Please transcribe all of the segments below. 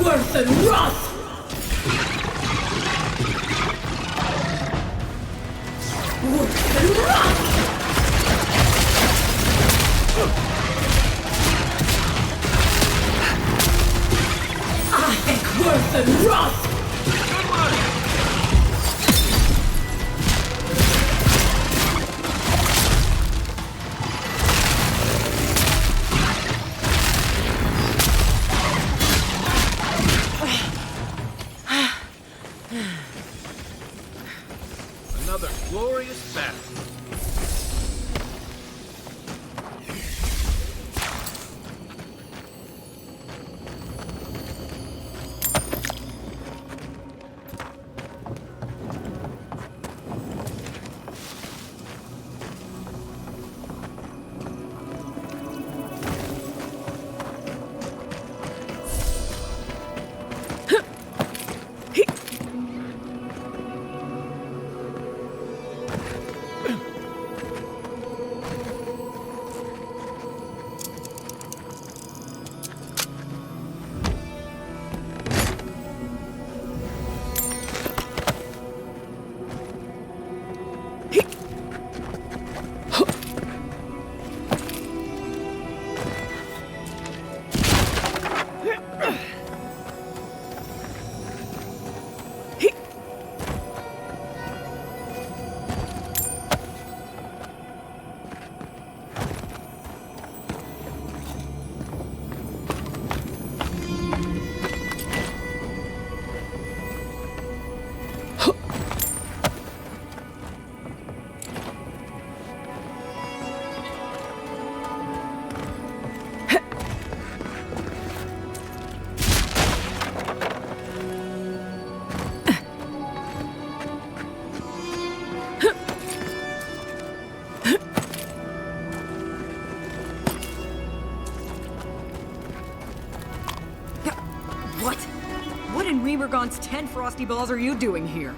worse than rot! Worse than rot! I think worse than rot! Good one! Another glorious battle. What in Remergon's 10 frosty balls are you doing here?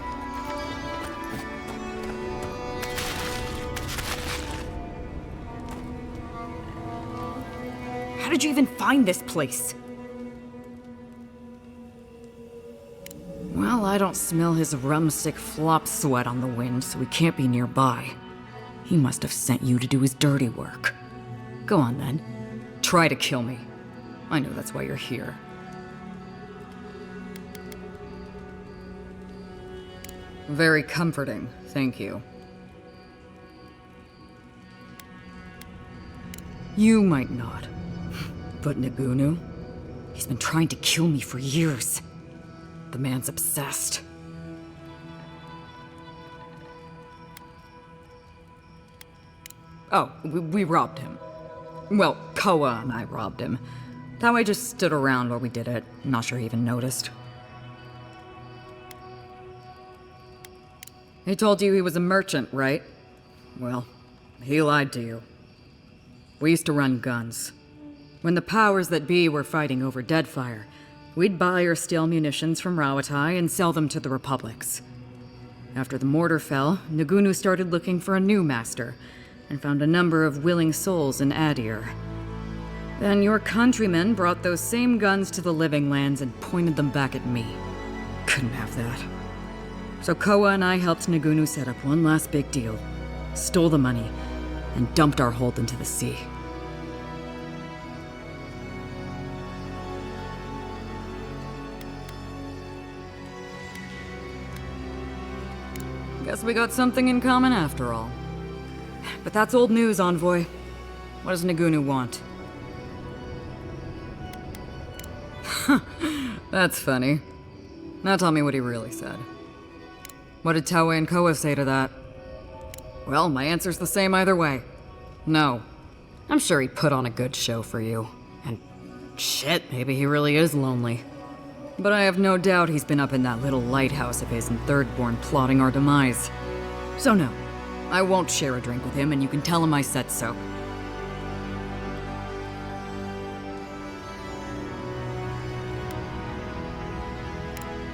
How did you even find this place? Well, I don't smell his rumstick flop sweat on the wind, so he can't be nearby. He must have sent you to do his dirty work. Go on then. Try to kill me. I know that's why you're here. Very comforting, thank you. You might not. But Nagunu? He's been trying to kill me for years. The man's obsessed. Oh, we robbed him. Well, Koa and I robbed him. That way just stood around while we did it. Not sure he even noticed. He told you he was a merchant, right? Well, he lied to you. We used to run guns. When the powers that be were fighting over Deadfire, we'd buy or steal munitions from Rawatai and sell them to the Republics. After the mortar fell, Nagunu started looking for a new master, and found a number of willing souls in Adir. Then your countrymen brought those same guns to the Living Lands and pointed them back at me. Couldn't have that. So Koa and I helped Nagunu set up one last big deal, stole the money, and dumped our hold into the sea. Guess we got something in common after all. But that's old news, Envoy. What does Nagunu want? That's funny. Now tell me what he really said. What did Tawe and Koa say to that? Well, my answer's the same either way. No. I'm sure he put on a good show for you. And shit, maybe he really is lonely. But I have no doubt he's been up in that little lighthouse of his in Thirdborn plotting our demise. So no, I won't share a drink with him, and you can tell him I said so.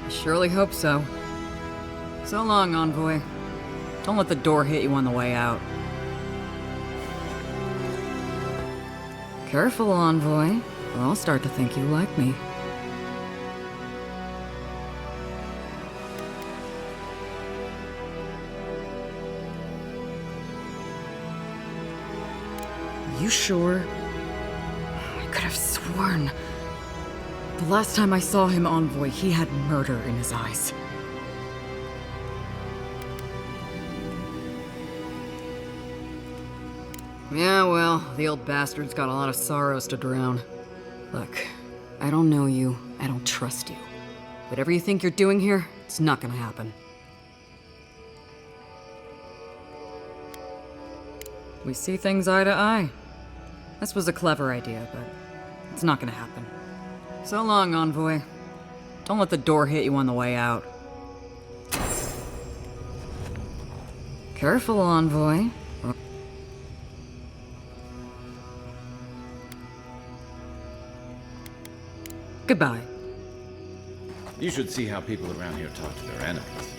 I surely hope so. So long, Envoy. Don't let the door hit you on the way out. Careful, Envoy, or I'll start to think you like me. you sure? I could have sworn. The last time I saw him, Envoy, he had murder in his eyes. Yeah, well, the old bastard's got a lot of sorrows to drown. Look, I don't know you, I don't trust you. Whatever you think you're doing here, it's not gonna happen. We see things eye to eye. This was a clever idea, but it's not gonna happen. So long, Envoy. Don't let the door hit you on the way out. Careful, Envoy. Goodbye. You should see how people around here talk to their enemies.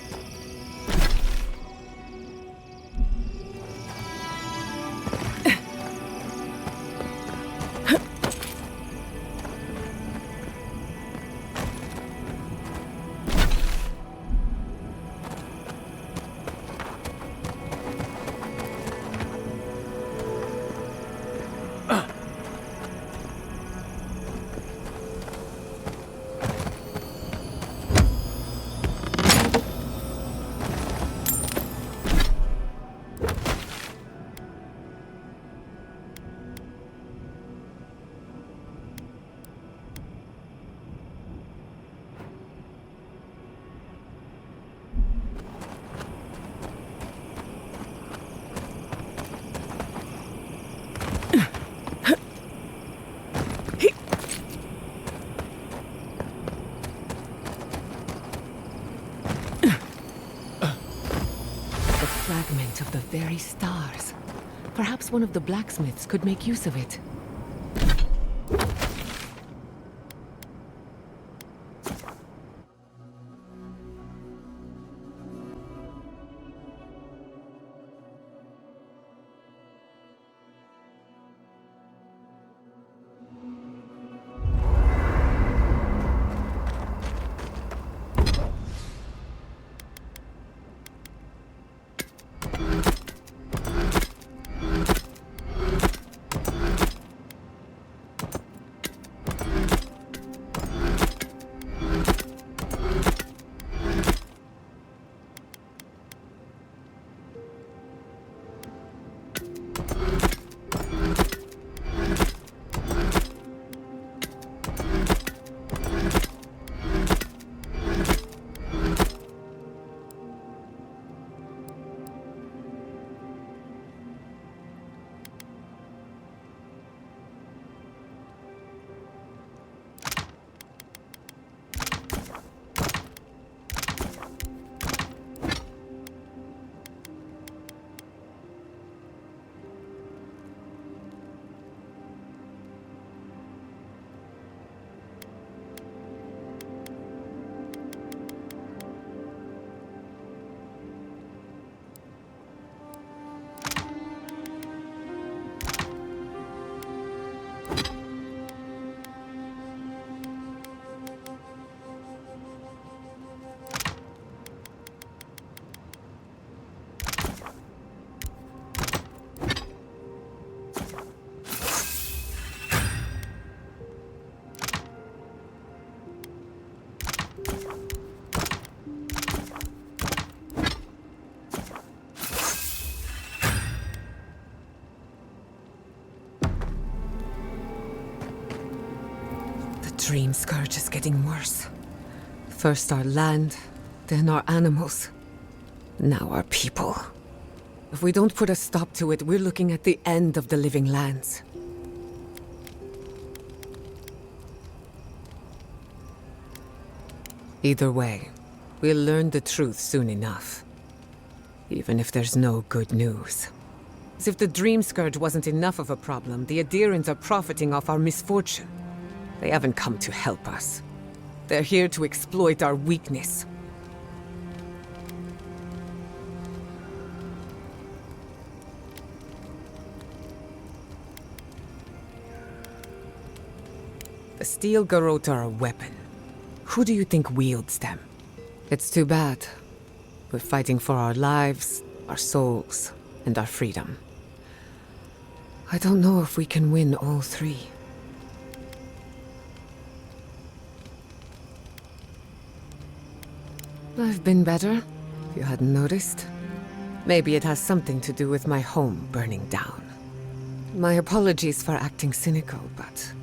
Fragment of the very stars. Perhaps one of the blacksmiths could make use of it. Dream Scourge is getting worse. First our land, then our animals. Now our people. If we don't put a stop to it, we're looking at the end of the living lands. Either way, we'll learn the truth soon enough. Even if there's no good news. As if the Dream Scourge wasn't enough of a problem, the Adherents are profiting off our misfortune. They haven't come to help us. They're here to exploit our weakness. The Steel Garrote are a weapon. Who do you think wields them? It's too bad. We're fighting for our lives, our souls, and our freedom. I don't know if we can win all three. I've been better, if you hadn't noticed. Maybe it has something to do with my home burning down. My apologies for acting cynical, but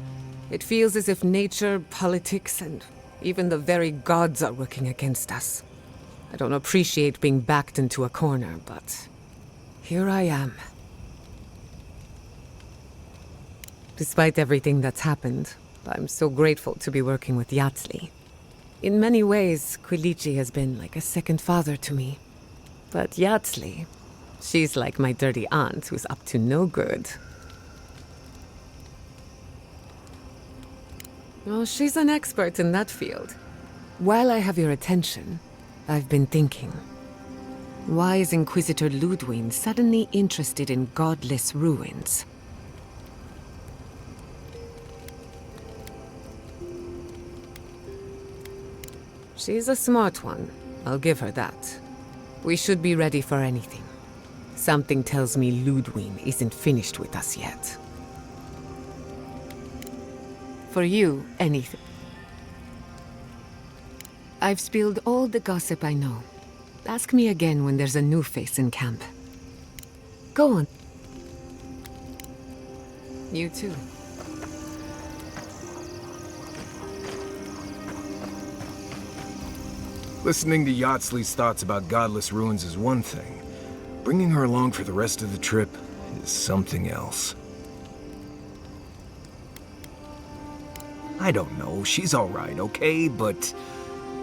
it feels as if nature, politics, and even the very gods are working against us. I don't appreciate being backed into a corner, but here I am. Despite everything that's happened, I'm so grateful to be working with Yatzli. In many ways, Quilici has been like a second father to me. But Yatzli, she's like my dirty aunt who's up to no good. Oh, she's an expert in that field. While I have your attention, I've been thinking. Why is Inquisitor Ludwig suddenly interested in godless ruins? She's a smart one. I'll give her that. We should be ready for anything. Something tells me Ludwig isn't finished with us yet. For you, anything. I've spilled all the gossip I know. Ask me again when there's a new face in camp. Go on. You too. Listening to Yatzli's thoughts about godless ruins is one thing. Bringing her along for the rest of the trip is something else. I don't know, she's alright, okay? But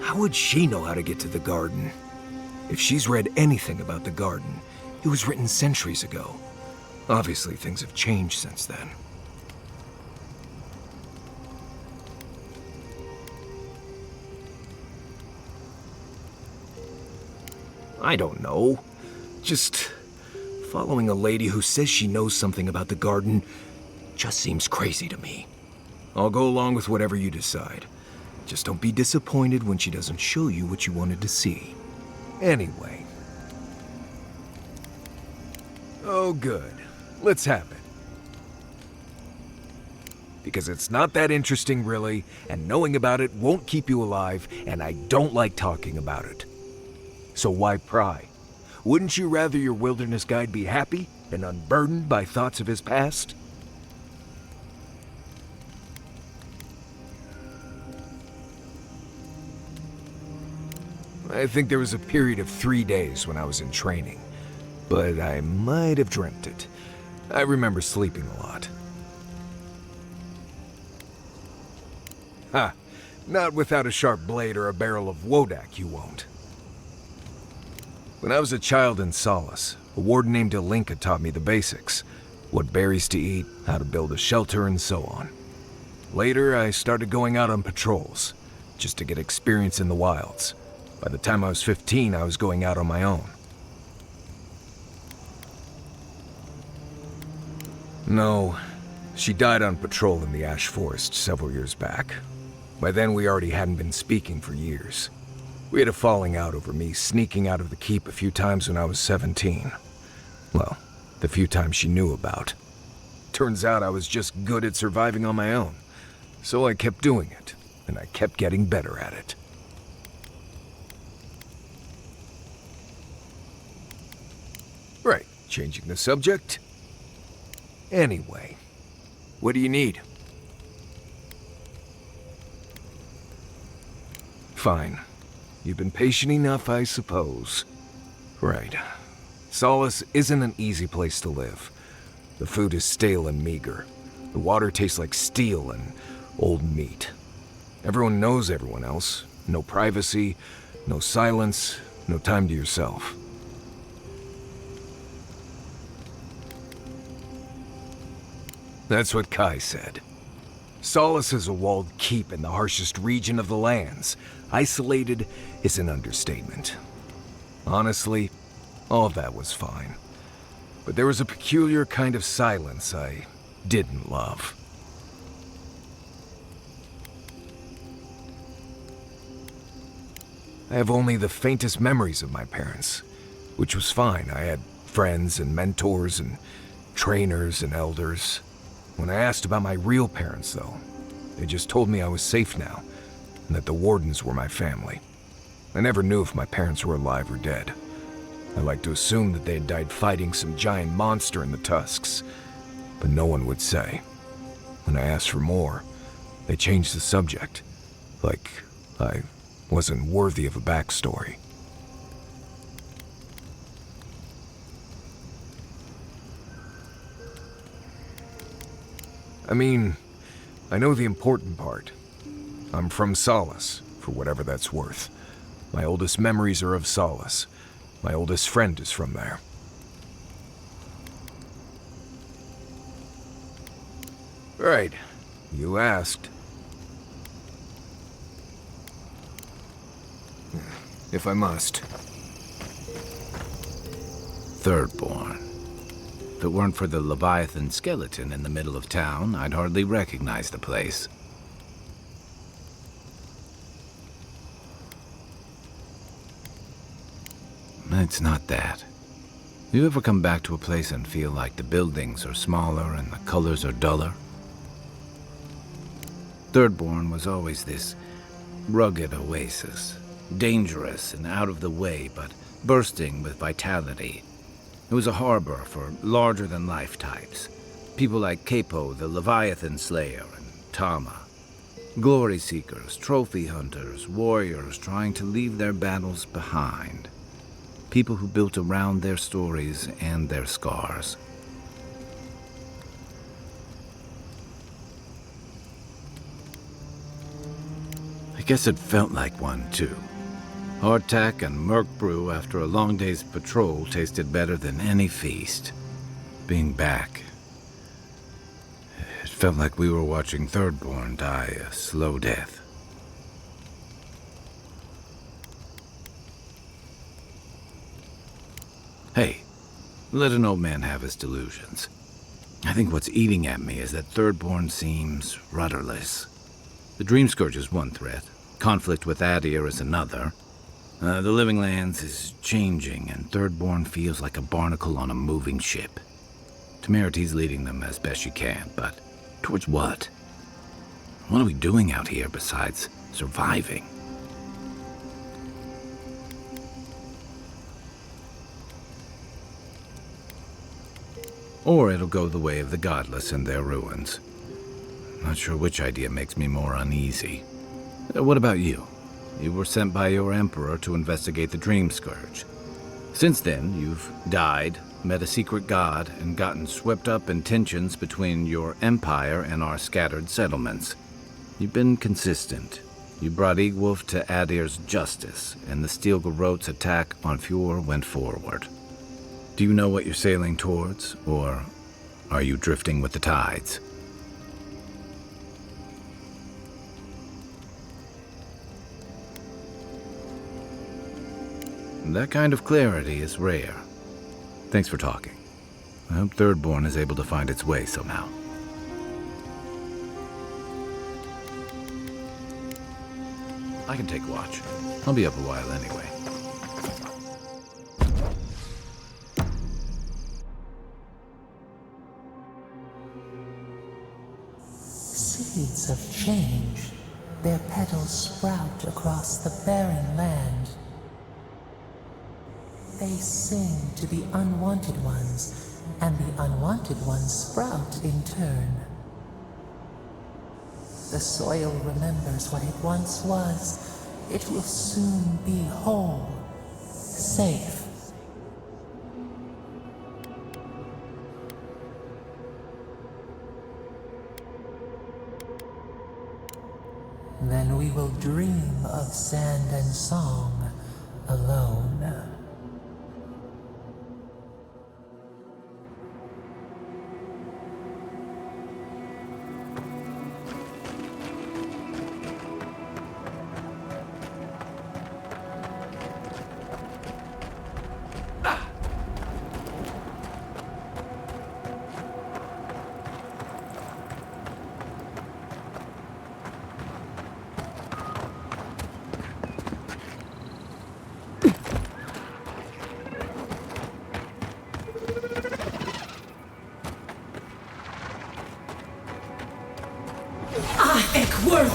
how would she know how to get to the garden? If she's read anything about the garden, it was written centuries ago. Obviously, things have changed since then. I don't know. Just following a lady who says she knows something about the garden just seems crazy to me. I'll go along with whatever you decide. Just don't be disappointed when she doesn't show you what you wanted to see. Anyway. Oh, good. Let's have it. Because it's not that interesting, really, and knowing about it won't keep you alive, and I don't like talking about it. So why pry? Wouldn't you rather your wilderness guide be happy and unburdened by thoughts of his past? I think there was a period of 3 days when I was in training, but I might have dreamt it. I remember sleeping a lot. Ha! Not without a sharp blade or a barrel of Wodak, you won't. When I was a child in Solace, a warden named Ilinka taught me the basics. What berries to eat, how to build a shelter, and so on. Later, I started going out on patrols, just to get experience in the wilds. By the time I was 15, I was going out on my own. No, she died on patrol in the Ash Forest several years back. By then, we already hadn't been speaking for years. We had a falling out over me sneaking out of the keep a few times when I was 17. Well, the few times she knew about. Turns out I was just good at surviving on my own. So I kept doing it, and I kept getting better at it. Right, changing the subject. Anyway, what do you need? Fine. You've been patient enough, I suppose. Right. Solace isn't an easy place to live. The food is stale and meager. The water tastes like steel and old meat. Everyone knows everyone else. No privacy, no silence, no time to yourself. That's what Kai said. Solace is a walled keep in the harshest region of the lands. Isolated is an understatement. Honestly, all of that was fine. But there was a peculiar kind of silence I didn't love. I have only the faintest memories of my parents, which was fine. I had friends and mentors and trainers and elders. When I asked about my real parents, though, they just told me I was safe now, and that the wardens were my family. I never knew if my parents were alive or dead. I like to assume that they had died fighting some giant monster in the Tusks, but no one would say. When I asked for more, they changed the subject, like I wasn't worthy of a backstory. I mean, I know the important part. I'm from Solace, for whatever that's worth. My oldest memories are of Solace. My oldest friend is from there. Right. You asked. If I must. Thirdborn. If it weren't for the Leviathan skeleton in the middle of town, I'd hardly recognize the place. It's not that. You ever come back to a place and feel like the buildings are smaller and the colors are duller? Thirdborn was always this rugged oasis, dangerous and out of the way, but bursting with vitality. It was a harbor for larger-than-life types. People like Capo, the Leviathan Slayer, and Tama. Glory seekers, trophy hunters, warriors trying to leave their battles behind. People who built around their stories and their scars. I guess it felt like one, too. Hardtack and Merc brew after a long day's patrol tasted better than any feast. Being back, it felt like we were watching Thirdborn die a slow death. Hey, let an old man have his delusions. I think what's eating at me is that Thirdborn seems rudderless. The Dream Scourge is one threat, conflict with Adir is another. The Living Lands is changing, and Thirdborn feels like a barnacle on a moving ship. Temeriti's leading them as best she can, but towards what? What are we doing out here besides surviving? Or it'll go the way of the godless and their ruins. Not sure which idea makes me more uneasy. What about you? You were sent by your emperor to investigate the Dream Scourge. Since then, you've died, met a secret god, and gotten swept up in tensions between your empire and our scattered settlements. You've been consistent. You brought Egwulf to Adir's justice, and the Steel Garrote's attack on Fjord went forward. Do you know what you're sailing towards, or are you drifting with the tides? That kind of clarity is rare. Thanks for talking. I hope Thirdborn is able to find its way somehow. I can take watch. I'll be up a while anyway. Seeds of change, their petals sprout across the barren land. They sing to the unwanted ones, and the unwanted ones sprout in turn. The soil remembers what it once was. It will soon be whole, safe. Then we will dream of sand and song alone.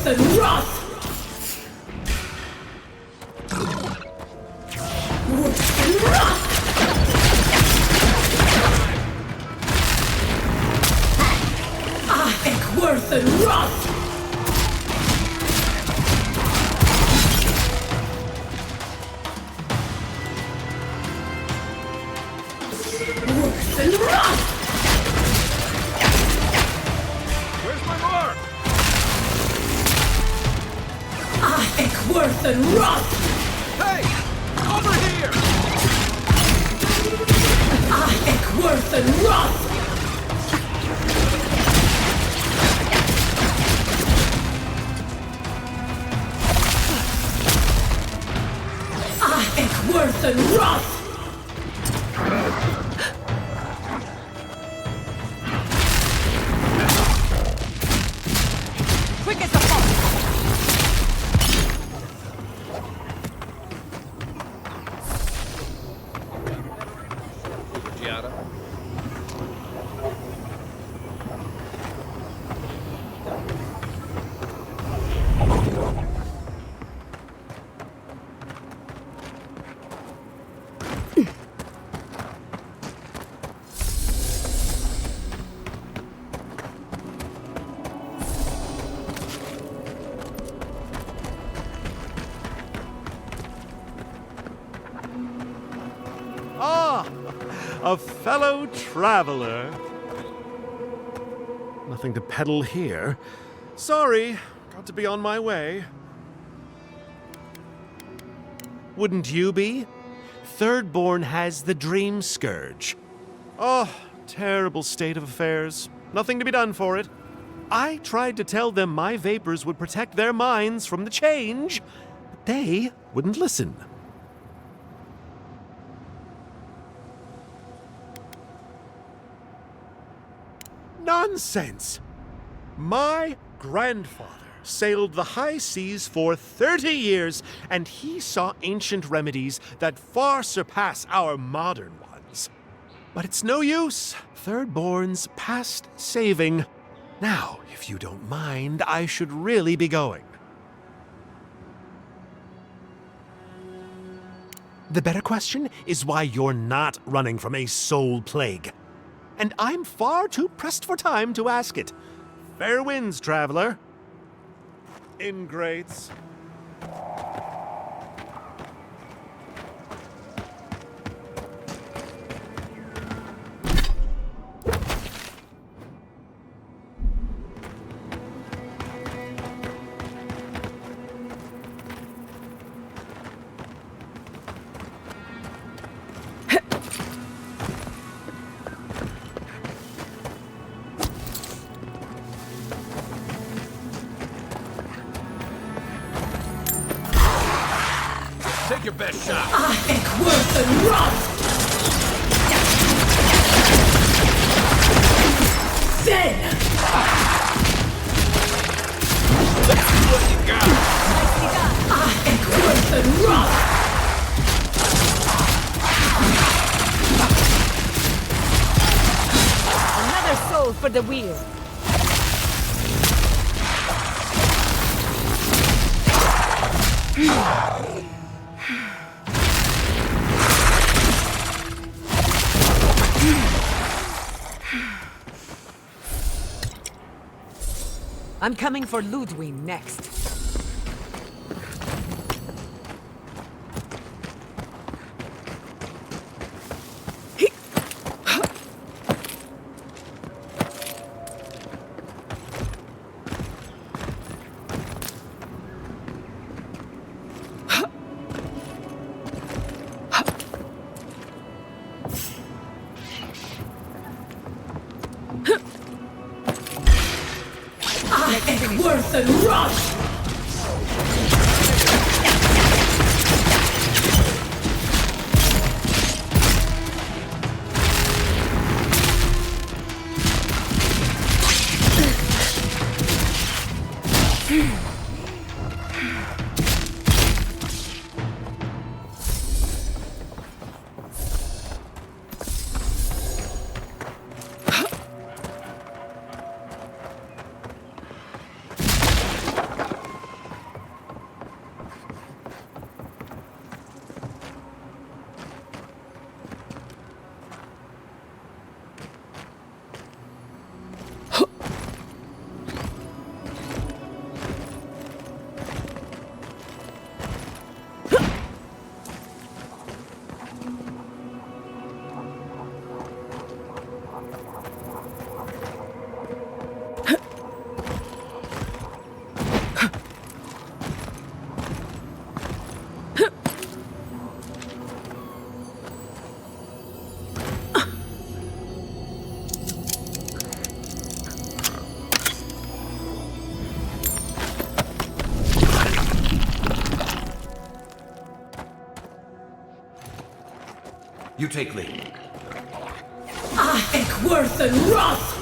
worth and wrath! Worth and wrath! I think worth and wrath! Worth and wrath! Where's my mark? I think worth and wrath! Hey! Over here! I think worth and wrath! I think worth and wrath! Quick as a fox! Giada. Ah, a fellow traveler. Nothing to peddle here. Sorry, got to be on my way. Wouldn't you be? Thirdborn has the Dream Scourge. Oh, terrible state of affairs. Nothing to be done for it. I tried to tell them my vapors would protect their minds from the change, but they wouldn't listen. Nonsense! My grandfather sailed the high seas for 30 years, and he saw ancient remedies that far surpass our modern ones. But it's no use. Thirdborn's past saving. Now, if you don't mind, I should really be going. The better question is why you're not running from a soul plague. And I'm far too pressed for time to ask it. Fair winds, traveler. Ingrates. Take your best shot. I think worth and wrath! Then! Let's see what you got. I think worth and wrath! Another soul for the wheel! I'm coming for Ludwig next. I think worth and wrath! You take lead. Ahek worth and wrath!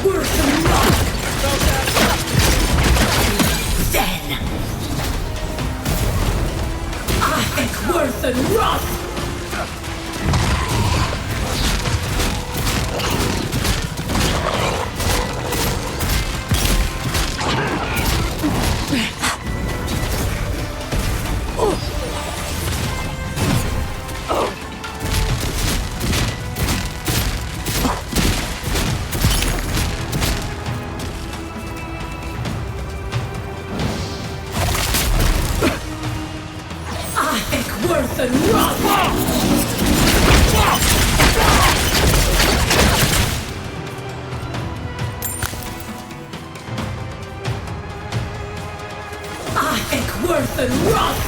Worth and wrath! Then! Ahek worth and wrath! Worth and wrath! Ahek worth and wrath!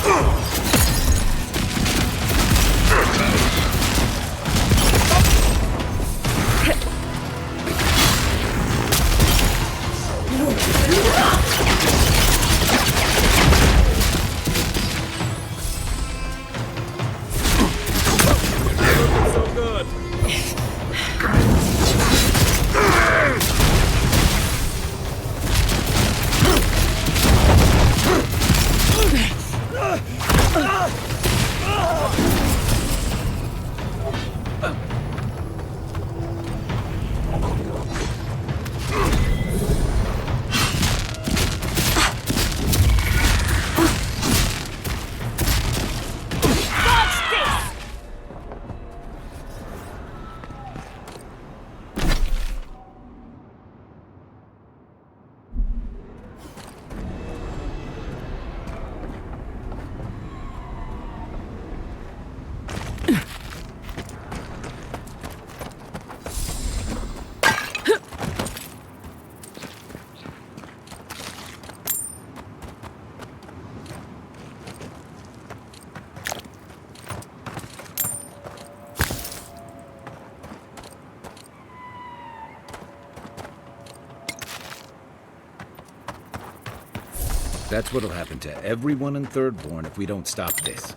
That's what'll happen to everyone in Thirdborn if we don't stop this.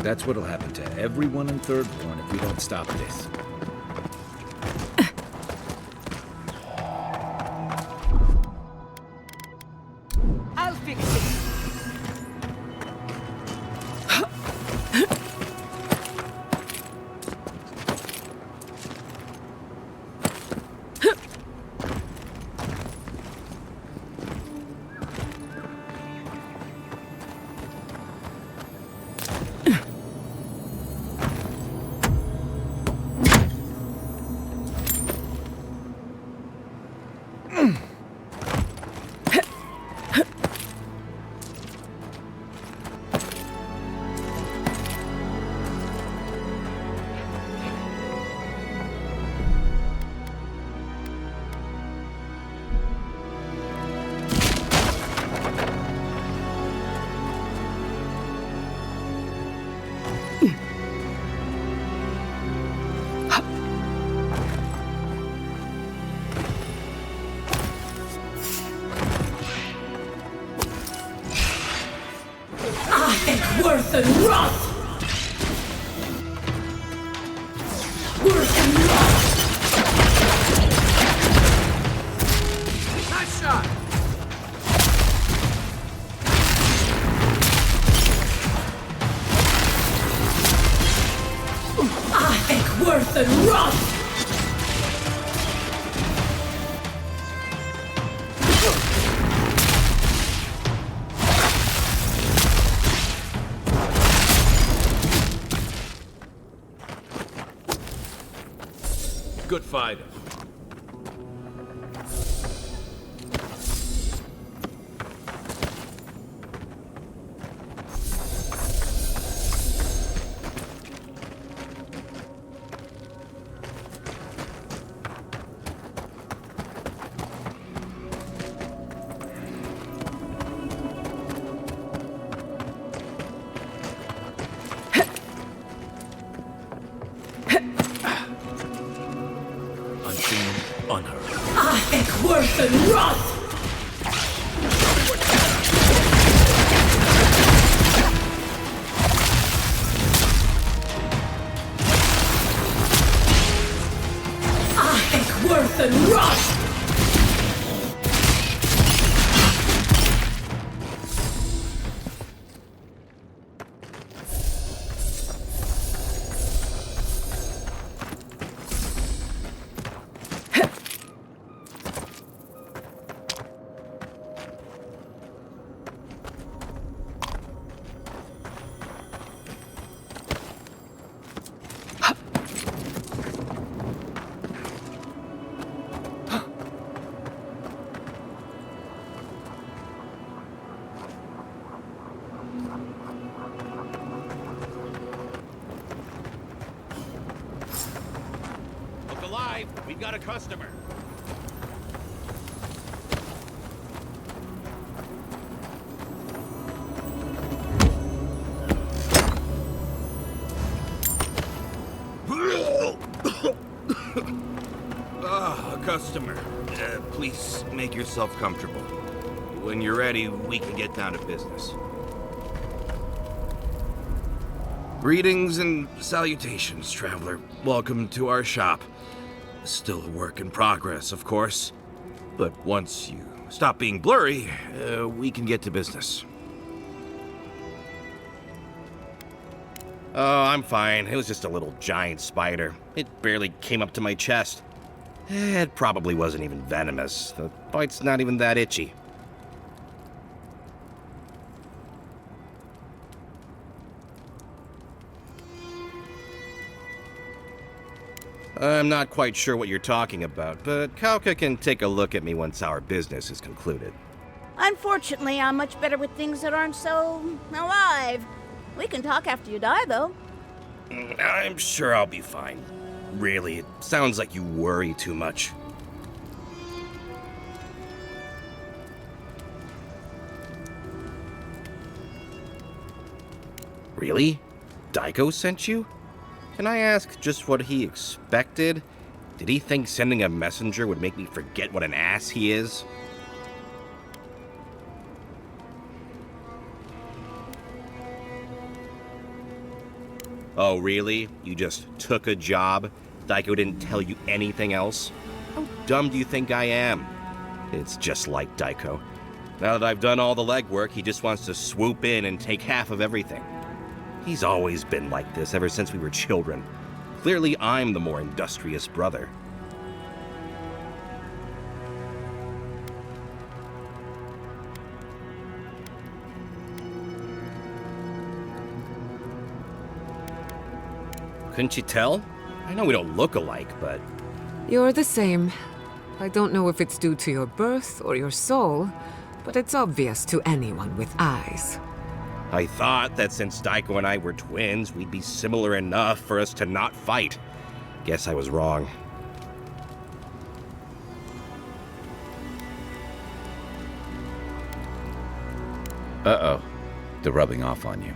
That's what'll happen to everyone in Thirdborn if we don't stop this. I'll fix it. think worth and wrath! Worth and wrath! Nice shot! I think worth and wrath! Good fighter. I think worth and wrath! I think worth and wrath! We've got a customer. A customer. Please make yourself comfortable. When you're ready, we can get down to business. Greetings and salutations, traveler. Welcome to our shop. Still a work in progress, of course. But once you stop being blurry, we can get to business. Oh, I'm fine. It was just a little giant spider. It barely came up to my chest. It probably wasn't even venomous. The bite's not even that itchy. I'm not quite sure what you're talking about, but Kauka can take a look at me once our business is concluded. Unfortunately, I'm much better with things that aren't so alive. We can talk after you die, though. I'm sure I'll be fine. Really, it sounds like you worry too much. Really? Tago sent you? Can I ask just what he expected? Did he think sending a messenger would make me forget what an ass he is? Oh, really? You just took a job? Tago didn't tell you anything else? How dumb do you think I am? It's just like Tago. Now that I've done all the legwork, he just wants to swoop in and take half of everything. He's always been like this ever since we were children. Clearly, I'm the more industrious brother. Couldn't you tell? I know we don't look alike, but... You're the same. I don't know if it's due to your birth or your soul, but it's obvious to anyone with eyes. I thought that since Tago and I were twins, we'd be similar enough for us to not fight. Guess I was wrong. Uh-oh. They're rubbing off on you.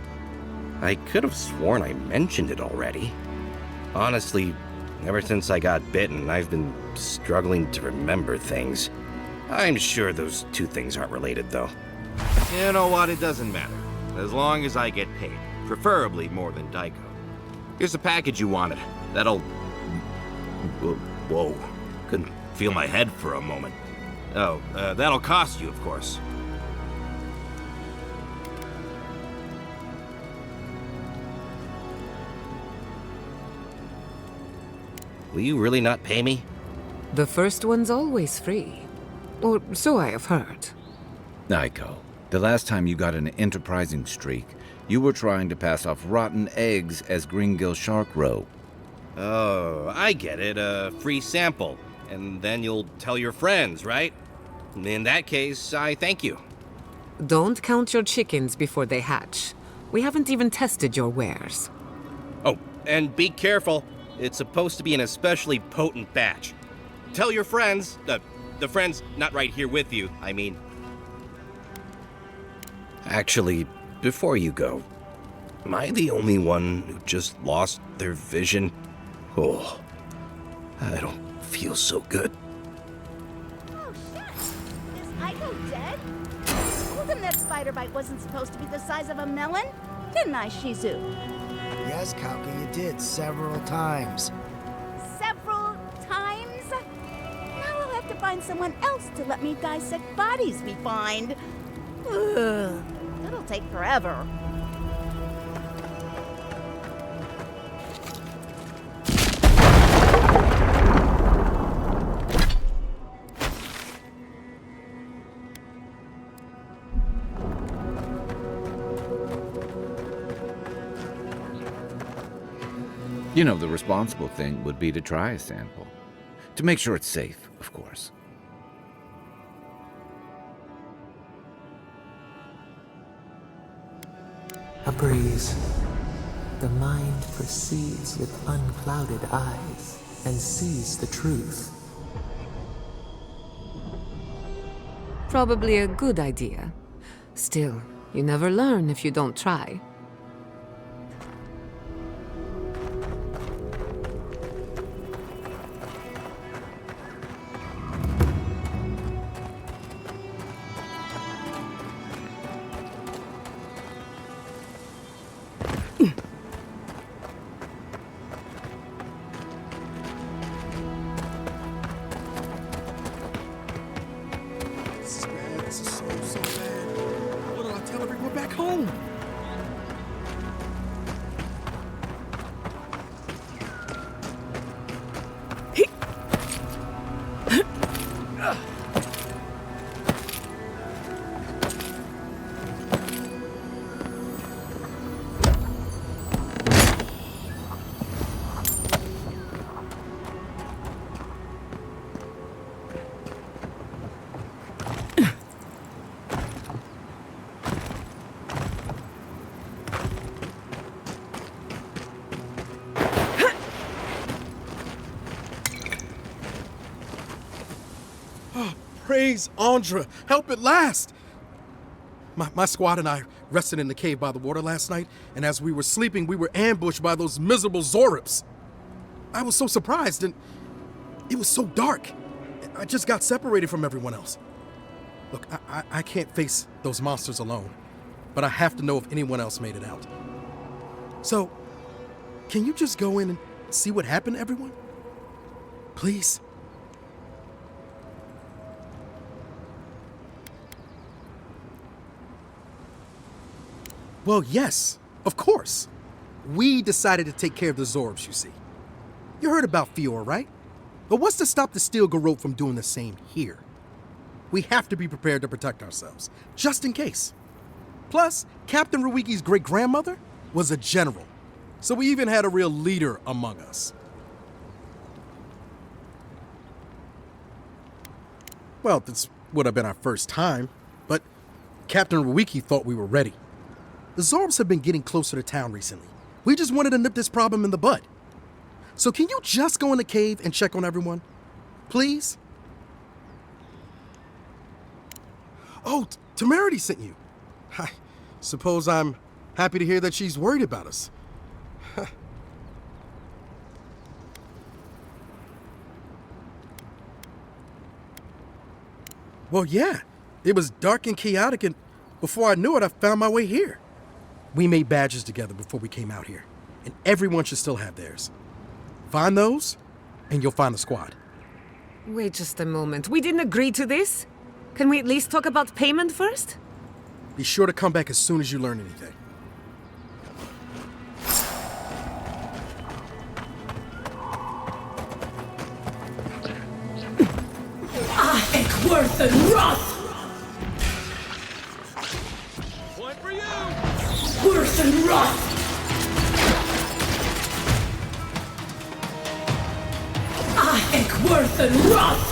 I could have sworn I mentioned it already. Honestly, ever since I got bitten, I've been struggling to remember things. I'm sure those two things aren't related, though. You know what? It doesn't matter. as long as I get paid, preferably more than Daiko. Here's the package you wanted. That'll... Whoa. Couldn't feel my head for a moment. Oh, that'll cost you, of course. Will you really not pay me? The first one's always free. Or so I have heard. Daiko, the last time you got an enterprising streak, you were trying to pass off rotten eggs as Greengill Shark Row. Oh, I get it. A free sample. And then you'll tell your friends, right? In that case, I thank you. Don't count your chickens before they hatch. We haven't even tested your wares. Oh, and be careful. It's supposed to be an especially potent batch. Tell your friends, the friends not right here with you, I mean. Actually, before you go, Am I the only one who just lost their vision? Oh, I don't feel so good. Oh, shit! Is Aiko dead? I told him that spider bite wasn't supposed to be the size of a melon. Didn't I, Shizu? Yes, Kauka, you did several times. Several times? Now I'll have to find someone else to let me dissect bodies we find. Ugh, it'll take forever. You know, the responsible thing would be to try a sample. To make sure it's safe, of course. A breeze. The mind perceives with unclouded eyes and sees the truth. Probably a good idea. Still, you never learn if you don't try. This is so bad. What do I tell everyone back home? Praise Andra, help at last! My squad and I rested in the cave by the water last night, and as we were sleeping, we were ambushed by those miserable Zorips. I was so surprised, and it was so dark. I just got separated from everyone else. Look, I can't face those monsters alone, but I have to know if anyone else made it out. So, can you just go in and see what happened to everyone? Please? Well, yes, of course. We decided to take care of the Zorbs, you see. You heard about Fiora, right? But what's to stop the Steel Garrote from doing the same here? We have to be prepared to protect ourselves, just in case. Plus, Captain Ruiki's great-grandmother was a general, so we even had a real leader among us. Well, this would have been our first time, but Captain Ruiki thought we were ready. The Zorbs have been getting closer to town recently. We just wanted to nip this problem in the bud. So can you just go in the cave and check on everyone? Please? Oh, Temerity sent you. I suppose I'm happy to hear that she's worried about us. Well, yeah. It was dark and chaotic, and before I knew it, I found my way here. We made badges together before we came out here, and everyone should still have theirs. Find those, and you'll find the squad. Wait just a moment. We didn't agree to this? Can we at least talk about payment first? Be sure to come back as soon as you learn anything. Worth and Roth! One for you! Worth and Roth! Worth and Roth!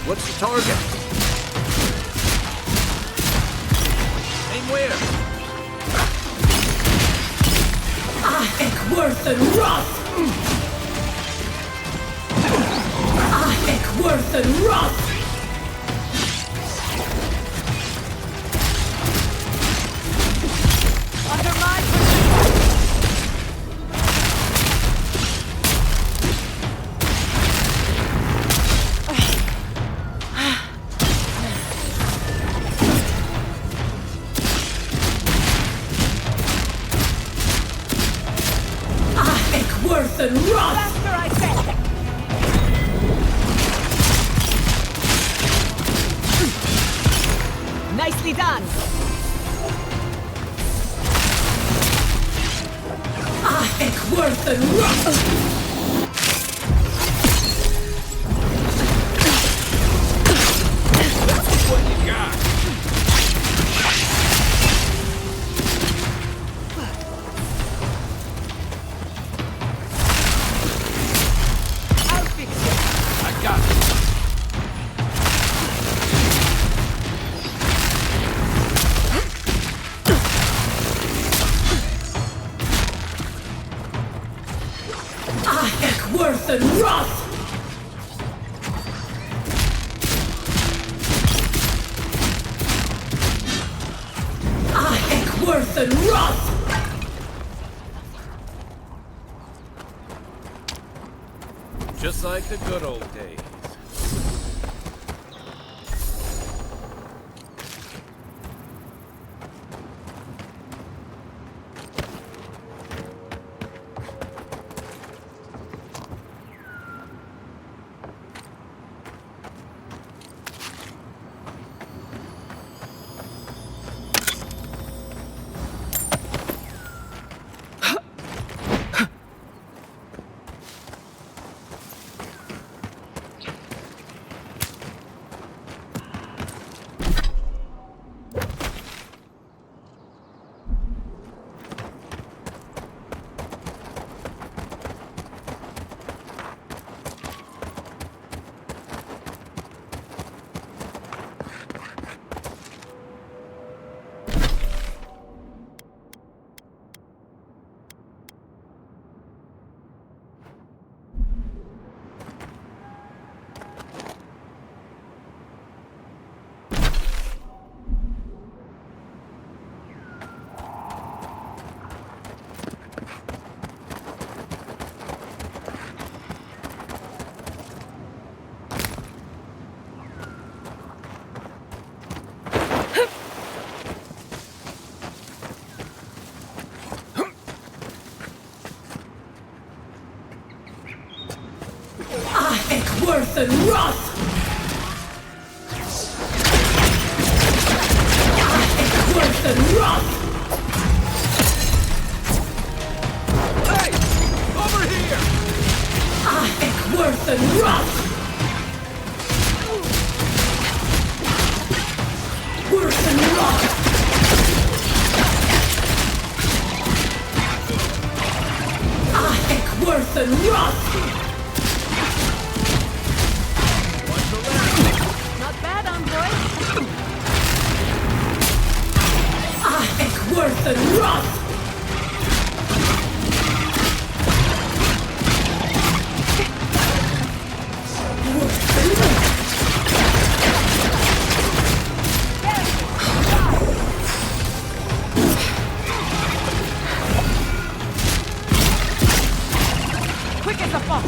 What's the target? Aim where? Worth and Roth! Worth and Roth! Under my Worth and Roth! Faster, I said! Nicely done! Worth and Roth! What you got? I'll fix it! I got it. Worth and Roth! Worth and Roth! Just like the good old days. Worth and Roth! Worth and Roth! Hey! Over here! Worth and Roth! Worth and Roth! Worth and Roth! Not bad, envoy. Worth and Roth! Quick as a fox.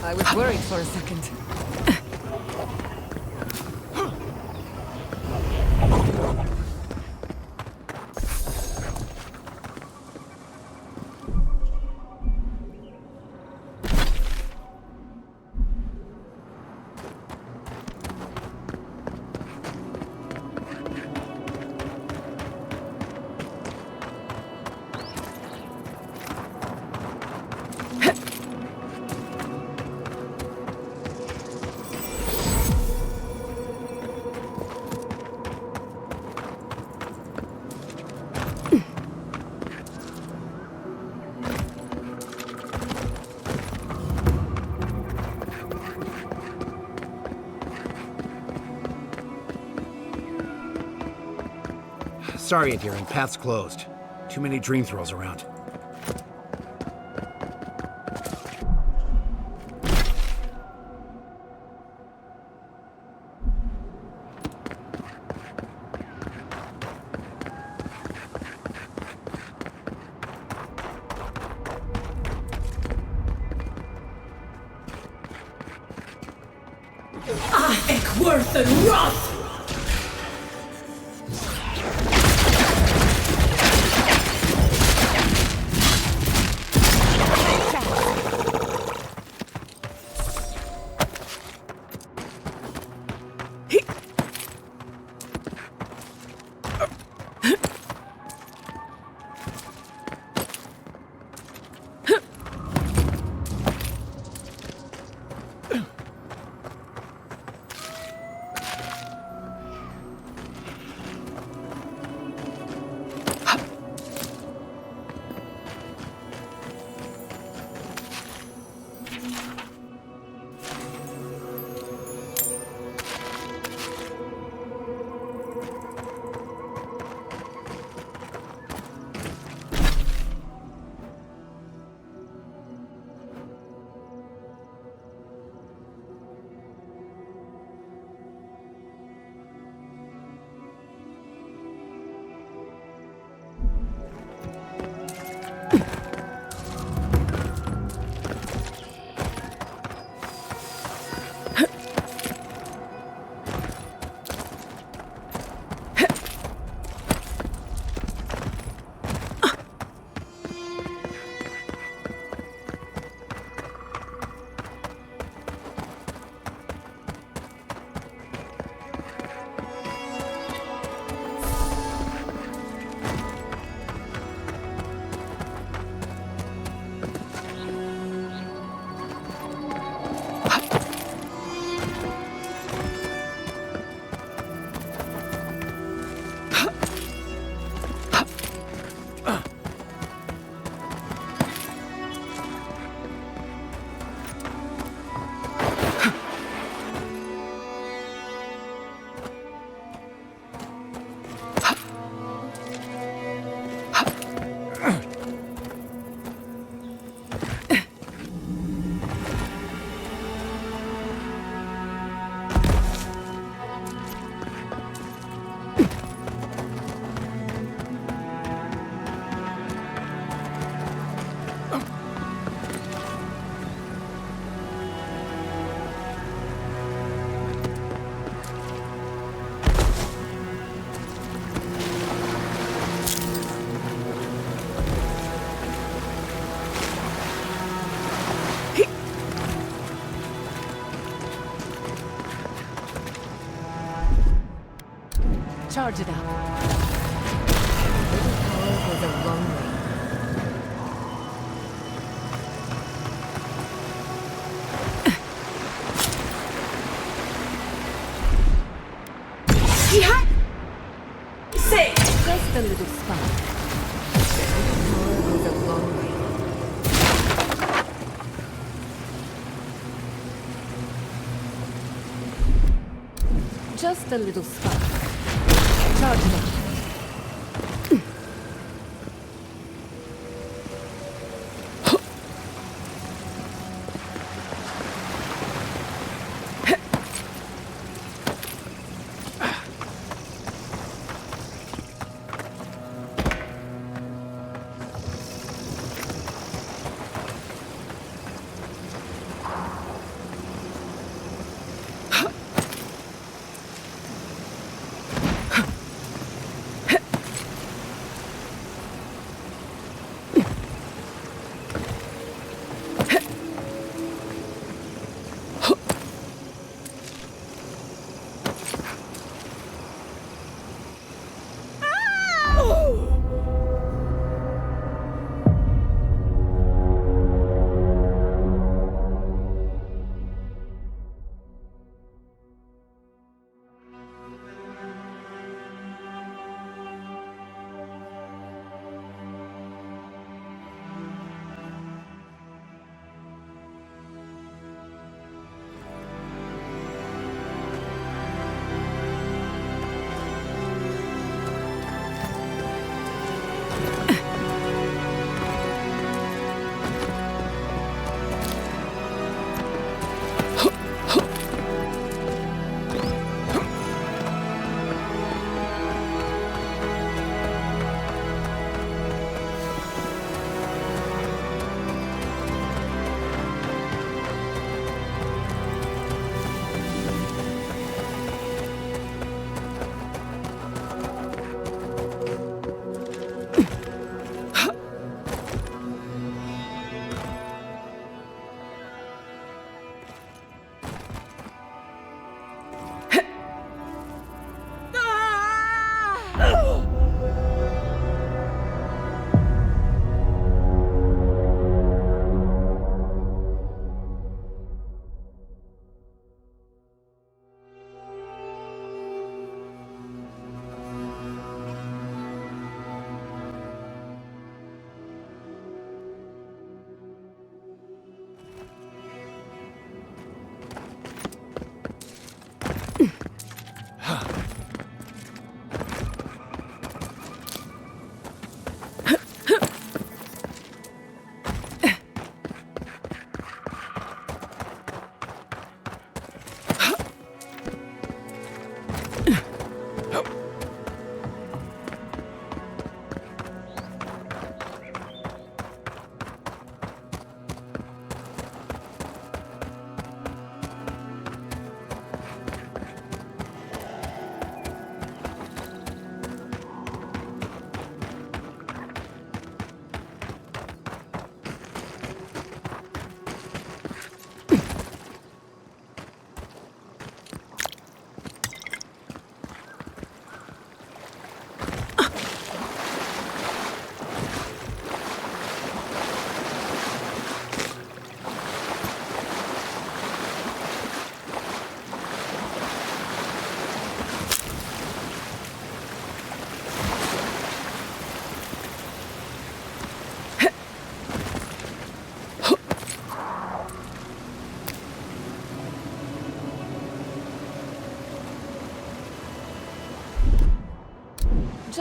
I was worried for a second. Sorry, Adirian, path's closed. Too many dream throws around. Worth and wrath! Charge it up. Little power goes a long way. Say! Just a little spark. Little power goes a long way. Just a little spark. Charge it up.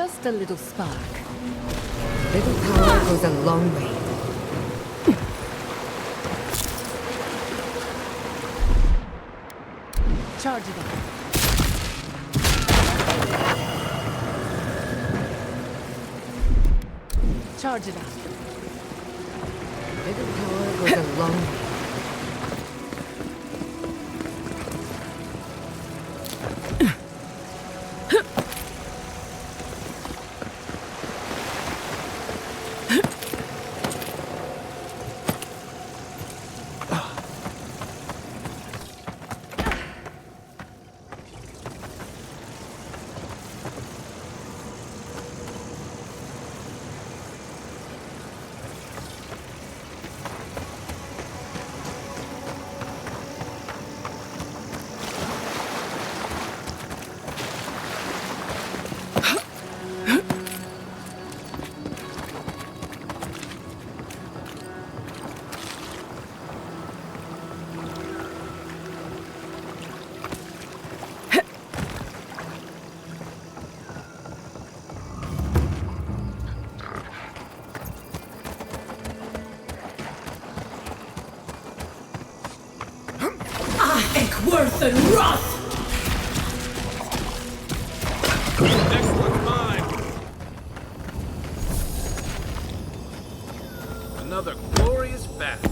Just a little spark. Little power goes a long way. Charge it up. Charge it up. Little power goes a long way. Worth and wrath! Next one's mine. Another glorious battle.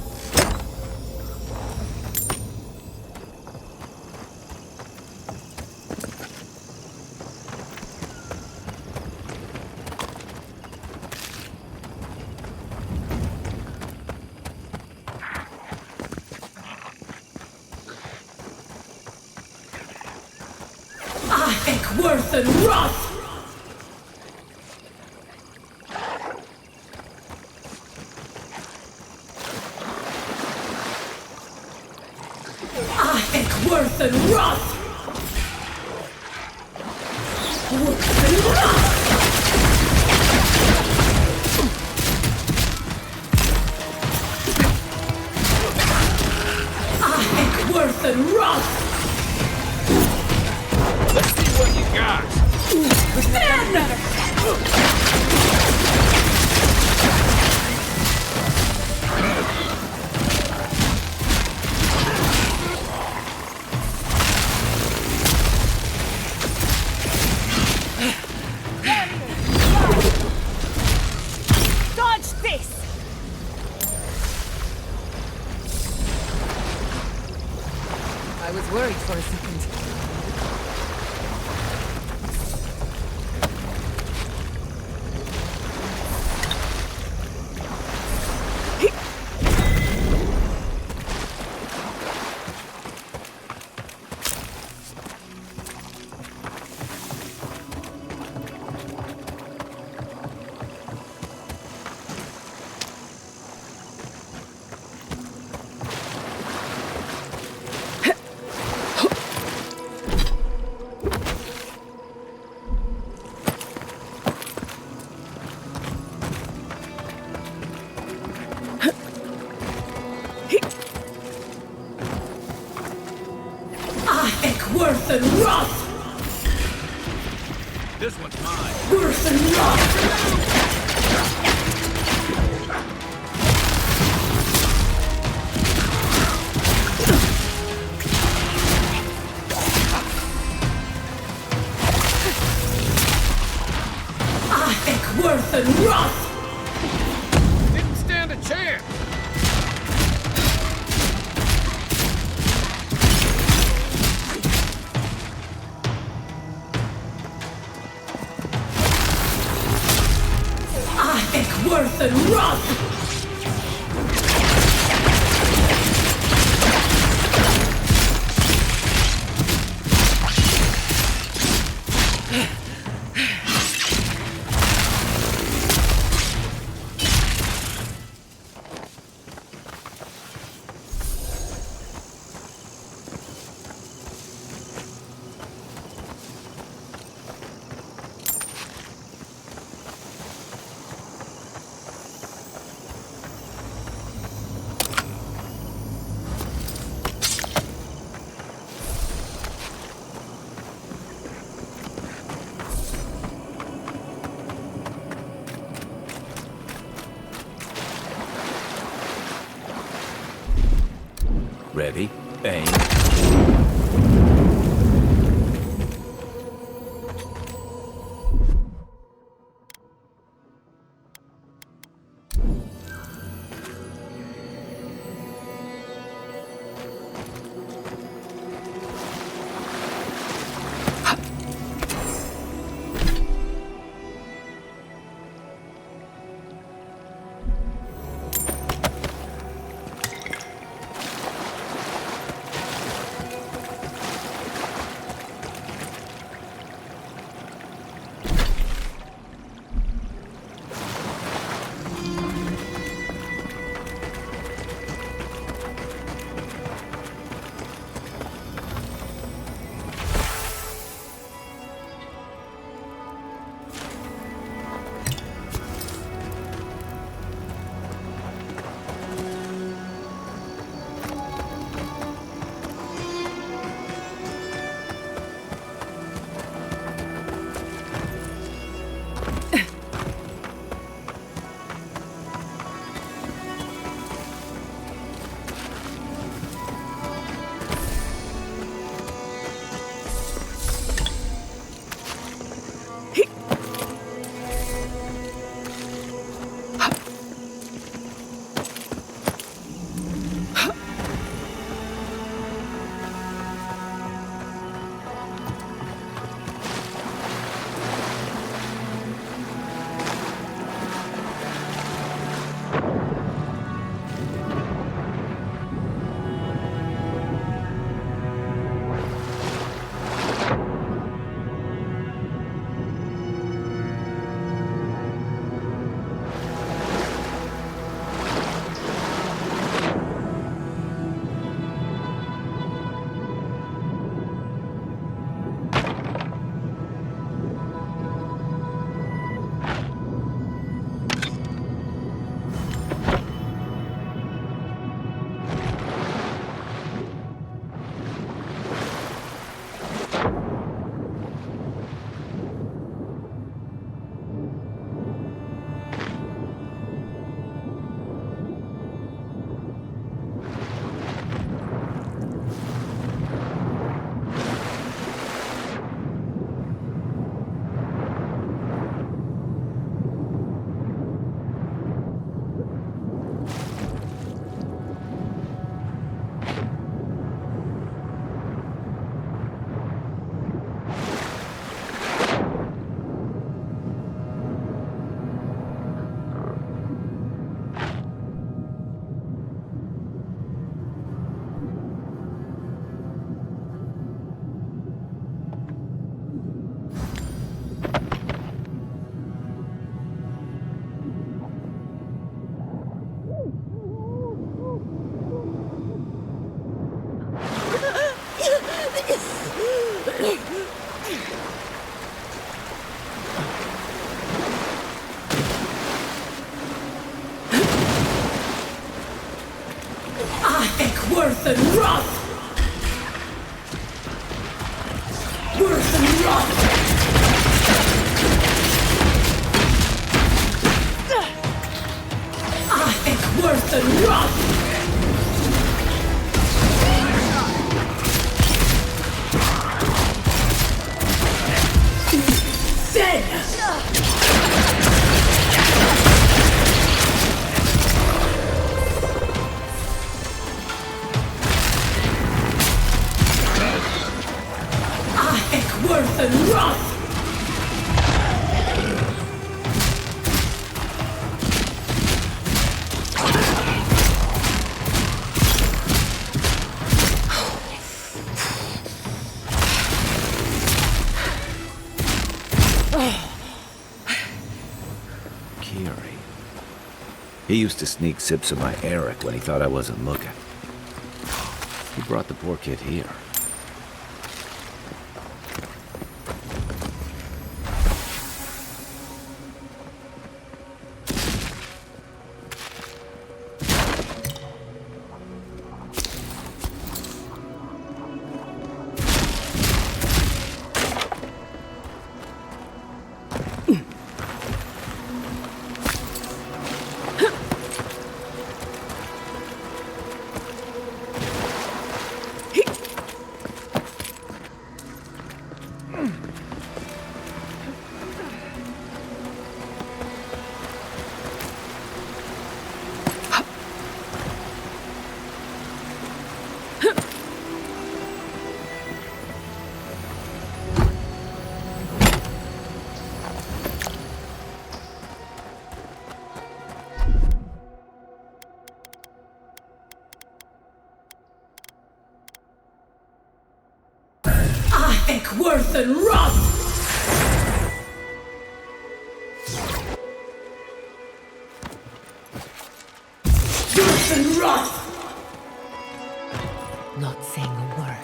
Worth and wrath! Worth and wrath! Worth and wrath! Worth and wrath! Let's see what you got. Stand! Dodge this! I was worried for a second. Worth and wrath! This one's mine. Worth and wrath! Worth and wrath! Didn't stand a chance. Ready, aim. Worth and Roth! Worth and Roth! I think Worth and Roth! Worth and Roth! Kiri. He used to sneak sips of my Eric when he thought I wasn't looking. He brought the poor kid here. I think worth and wrath! Worth and wrath! Not saying a word.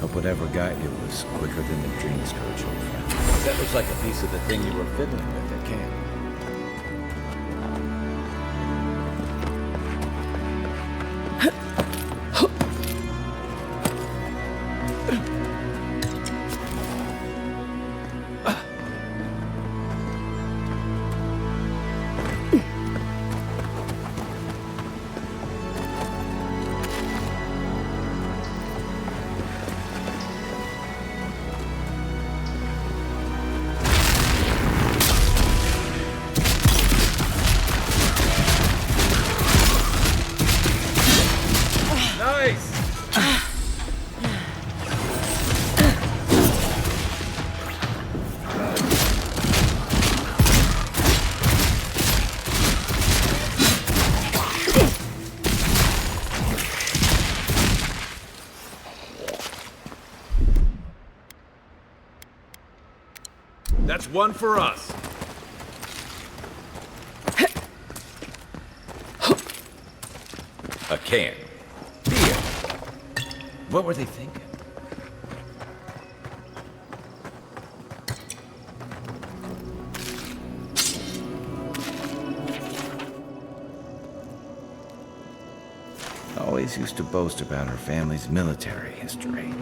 Hope whatever got you was quicker than the dream scourge, old friend. That looks like a piece of the thing you were fiddling with at camp. That's one for us. A can. Beer. What were they thinking? Always used to boast about her family's military history.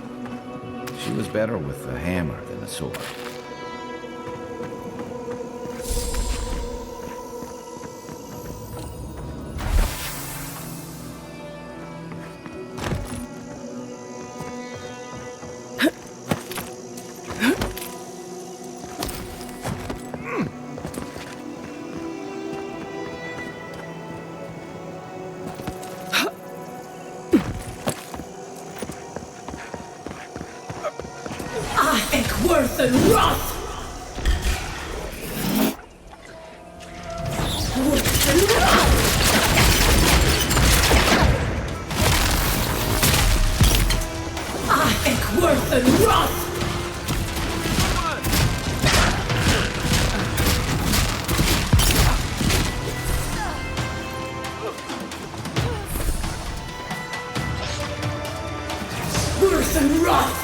She was better with a hammer than a sword. I think worth and wrath! Worth and wrath! I think worth and wrath! Worth and wrath!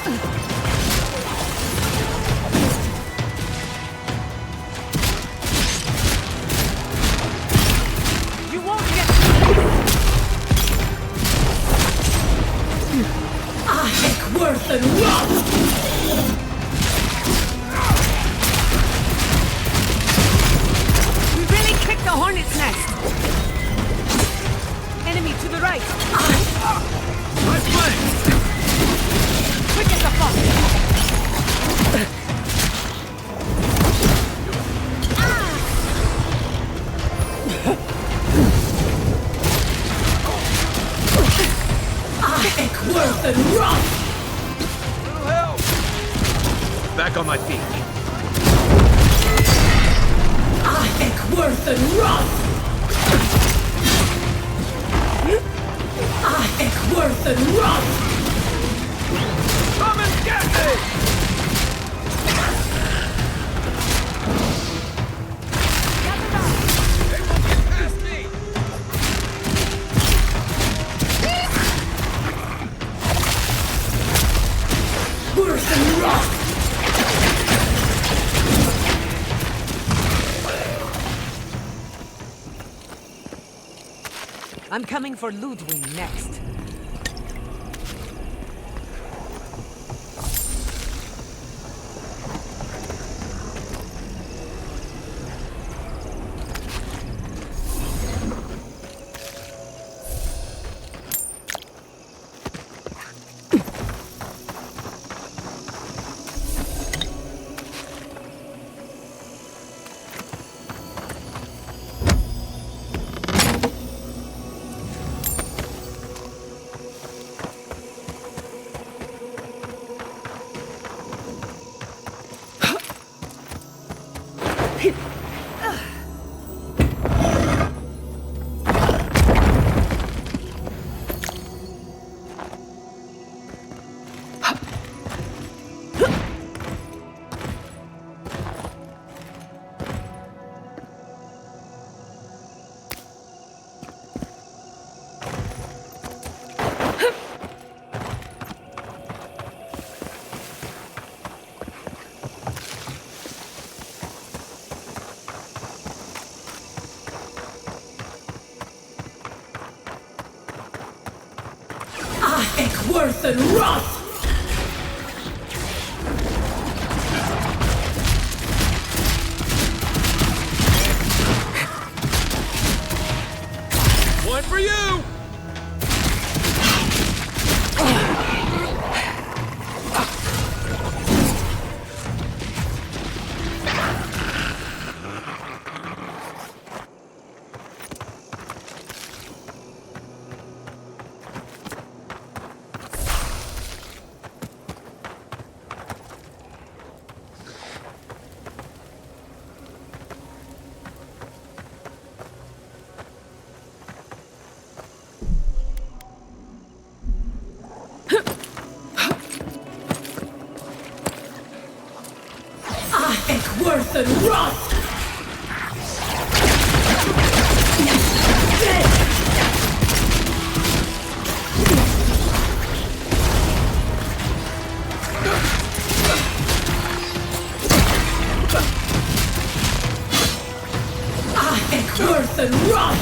Worth and wrath! We really kicked the hornet's nest! Enemy to the right! Nice play! Quick as a fox! I think worth and wrath! Back on my feet. I think worth and wrath! I think worth and wrath! Come and get me! Worth and wrath! I'm coming for Ludwig next. Worth and wrath! One for you! Worth and wrath! I think worth and wrath!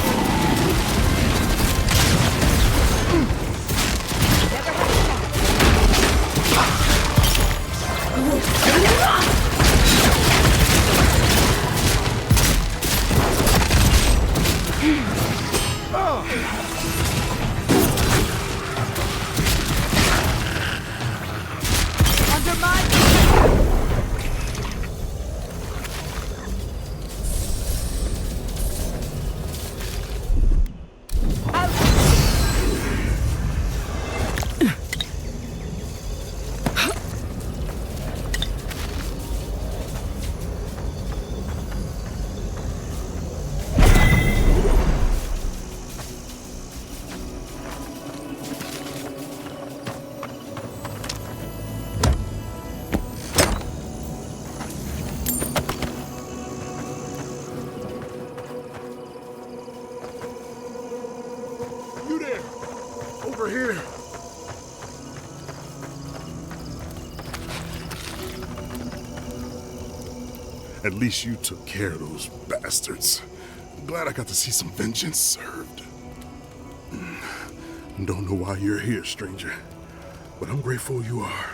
Over here. At least you took care of those bastards. I'm glad I got to see some vengeance served. Don't know why you're here, stranger, but I'm grateful you are.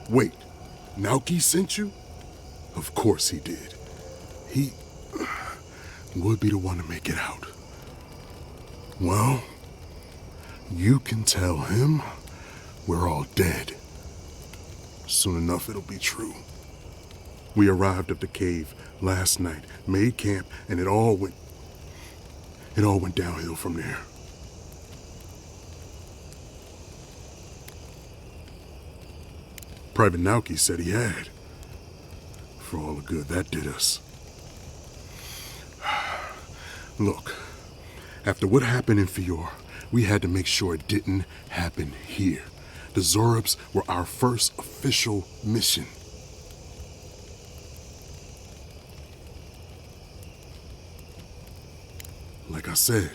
Wait, Naoki sent you? Of course he did. He would be the one to make it out. Well, you can tell him we're all dead. Soon enough it'll be true. We arrived at the cave last night, made camp, and it all went downhill from there. Private Nauki said he had. For all the good that did us. Look, after what happened in Fior, we had to make sure it didn't happen here. The Zorops were our first official mission. Like I said,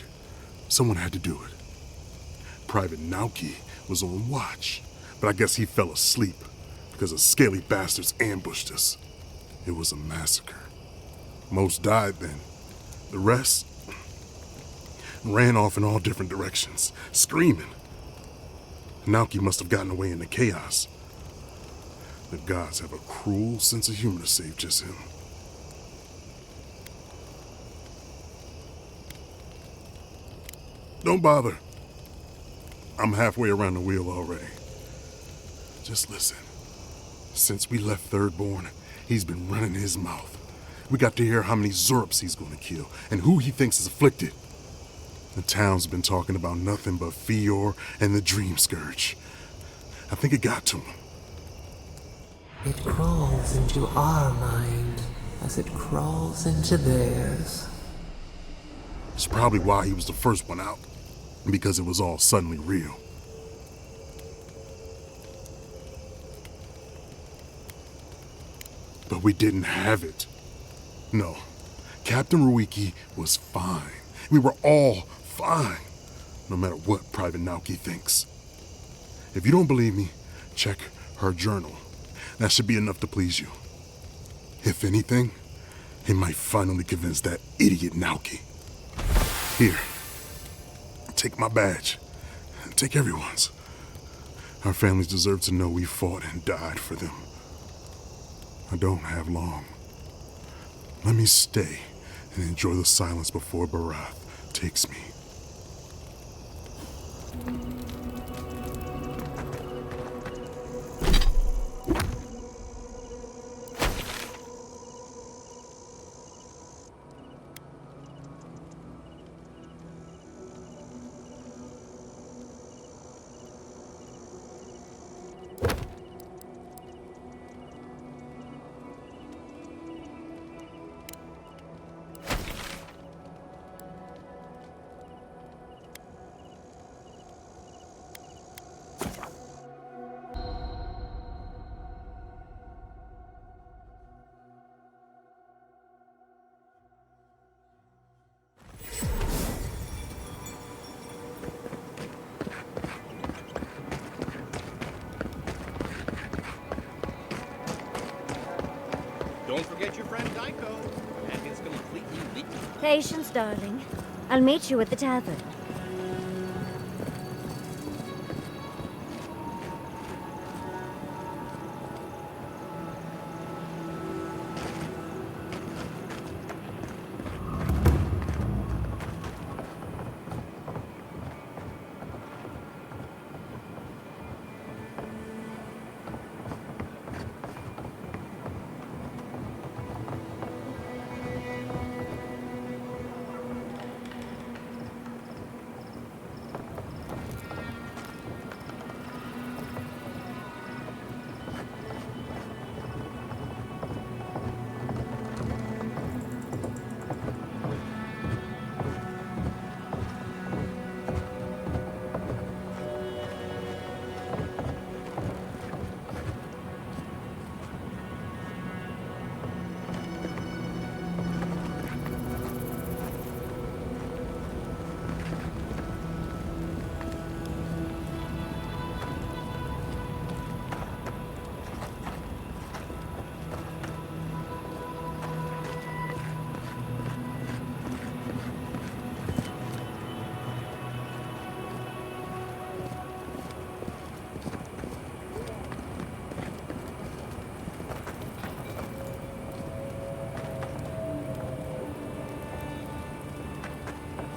someone had to do it. Private Nauki was on watch, but I guess he fell asleep because the scaly bastards ambushed us. It was a massacre. Most died then. The rest ran off in all different directions, screaming. Nauki must have gotten away in the chaos. The gods have a cruel sense of humor to save just him. Don't bother. I'm halfway around the wheel already. Just listen. Since we left Thirdborn, he's been running his mouth. We got to hear how many Zorops he's gonna kill, and who he thinks is afflicted. The town's been talking about nothing but Fior and the Dream Scourge. I think it got to him. It crawls into our mind as it crawls into theirs. It's probably why he was the first one out, because it was all suddenly real. But we didn't have it. No, Captain Ruiki was fine. We were all fine, no matter what Private Nauki thinks. If you don't believe me, check her journal. That should be enough to please you. If anything, it might finally convince that idiot Nauki. Here, take my badge. Take everyone's. Our families deserve to know we fought and died for them. I don't have long. Let me stay and enjoy the silence before Barath takes me. Don't forget your friend Tago and his completely leaked. Patience, darling. I'll meet you at the tavern.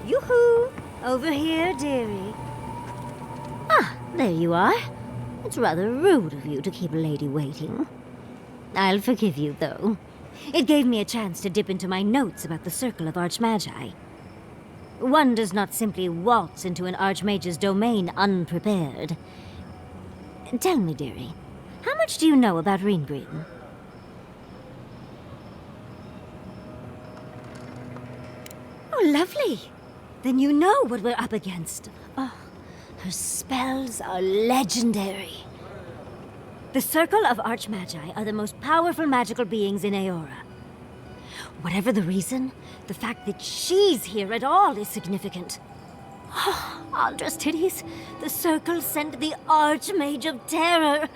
Yoo-hoo! Over here, dearie. Ah, there you are. It's rather rude of you to keep a lady waiting. I'll forgive you, though. It gave me a chance to dip into my notes about the Circle of Archmagi. One does not simply waltz into an Archmage's domain unprepared. Tell me, dearie, How much do you know about Ringrim? Oh, lovely. Then you know what we're up against. Oh, her spells are legendary. The Circle of Archmagi are the most powerful magical beings in Aora. Whatever the reason, the fact that she's here at all is significant. Oh, Aldra's titties. The Circle sent the Archmage of Terror.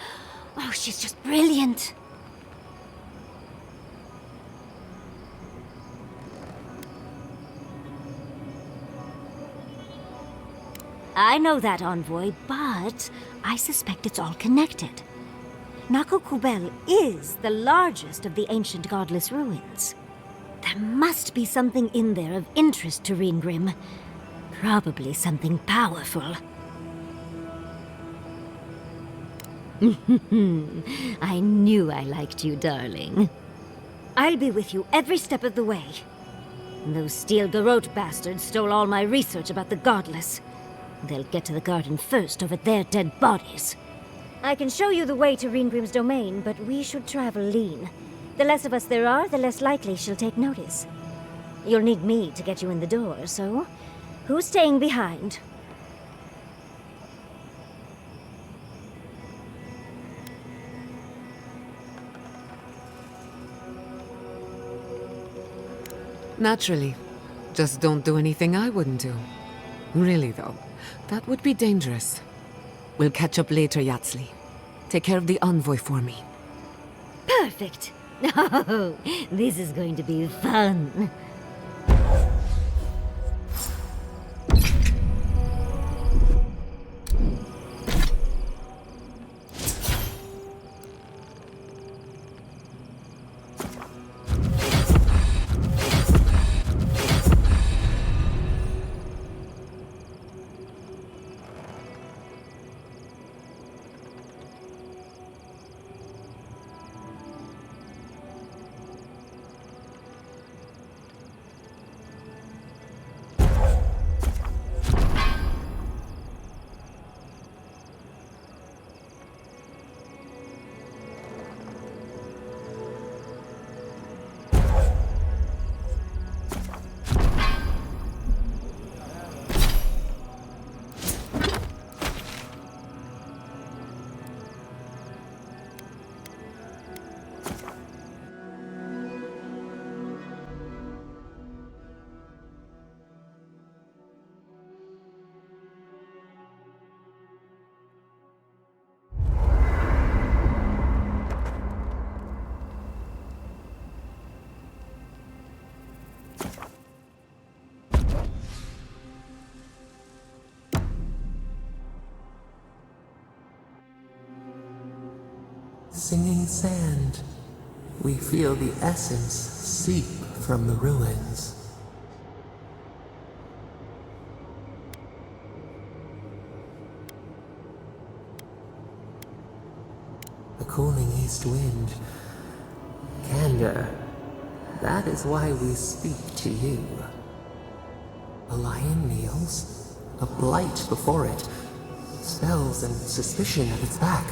Oh, she's just brilliant. I know that, Envoy, but I suspect it's all connected. Nako Kubel is the largest of the ancient godless ruins. There must be something in there of interest to Ringrim. Probably something powerful. I knew I liked you, darling. I'll be with you every step of the way. Those Steel Garrote bastards stole all my research about the godless. They'll get to the garden first over their dead bodies. I can show you the way to Ringrim's domain, but we should travel lean. The less of us there are, the less likely she'll take notice. You'll need me to get you in the door, so who's staying behind? Naturally. Just don't do anything I wouldn't do. Really, though, that would be dangerous. We'll catch up later, Yatzli. Take care of the envoy for me. Perfect. Oh, this is going to be fun. Singing sand, we feel the essence seep from the ruins. The cooling east wind, candor, that is why we speak to you. A lion kneels, a blight before it, spells and suspicion at its back.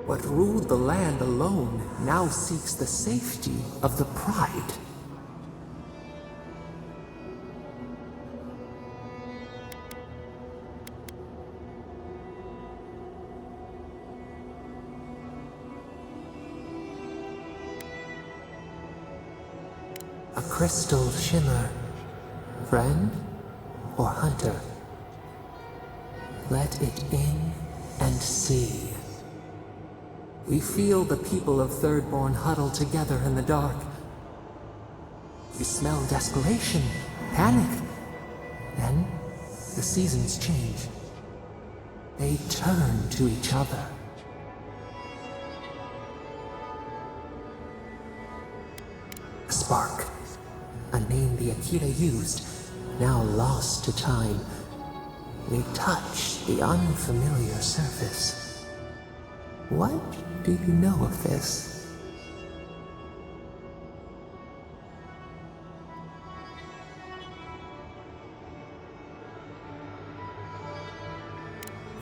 What ruled the land alone now seeks the safety of the pride. A crystal shimmer, friend or hunter? Let it in and see. We feel the people of Thirdborn huddle together in the dark. We smell desperation, panic. Then, the seasons change. They turn to each other. A spark. A name the Akira used, now lost to time. They touch the unfamiliar surface. What do you know of this?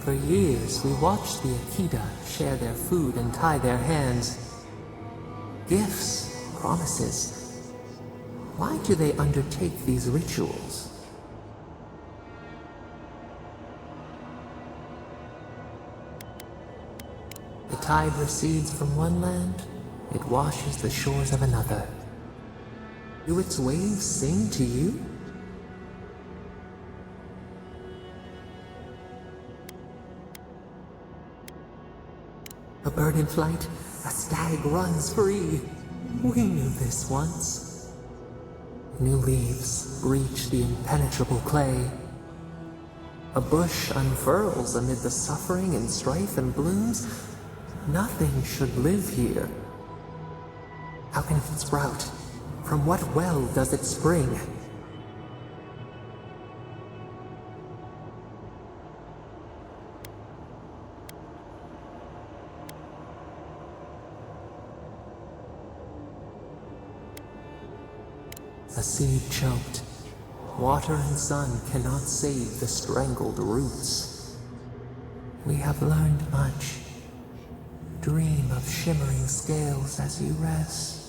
For years, we watched the Akita share their food and tie their hands. Gifts, promises. Why do they undertake these rituals? The tide recedes from one land, it washes the shores of another. Do its waves sing to you? A bird in flight, a stag runs free. We knew this once. New leaves breach the impenetrable clay. A bush unfurls amid the suffering and strife and blooms. Nothing should live here. How can it sprout? From what well does it spring? A seed choked. Water and sun cannot save the strangled roots. We have learned much. Dream of shimmering scales as you rest.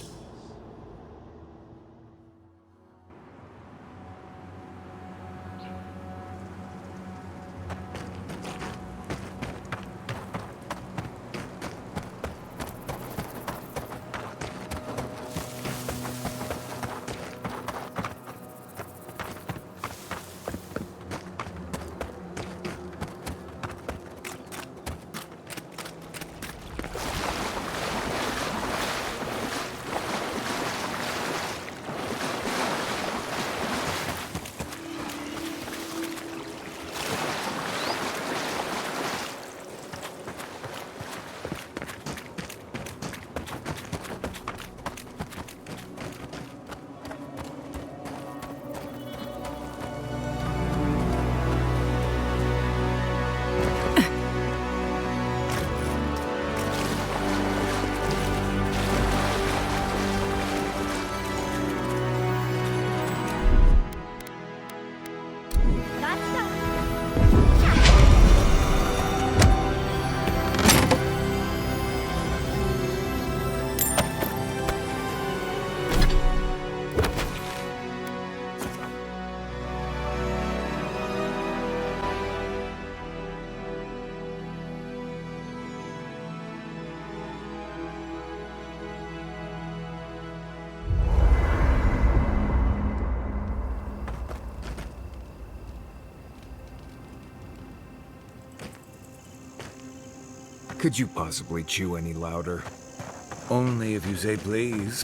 Could you possibly chew any louder? Only if you say please.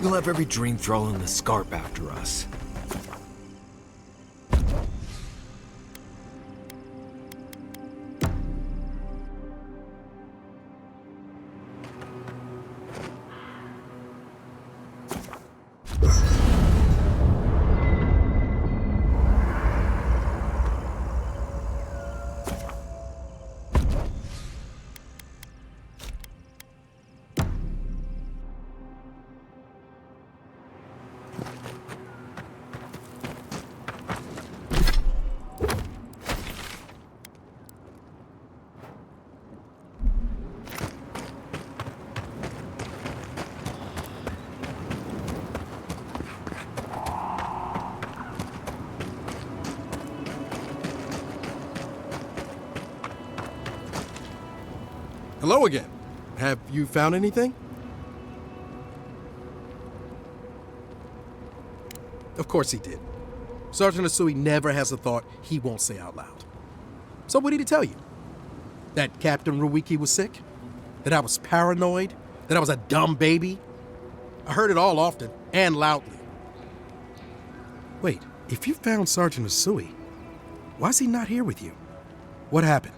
We'll have every dream thrall in the Scarp after us. Hello again. Have you found anything? Of course he did. Sergeant Asui never has a thought he won't say out loud. So what did he tell you? That Captain Ruiki was sick? That I was paranoid? That I was a dumb baby? I heard it all often and loudly. Wait, if you found Sergeant Asui, why is he not here with you? What happened?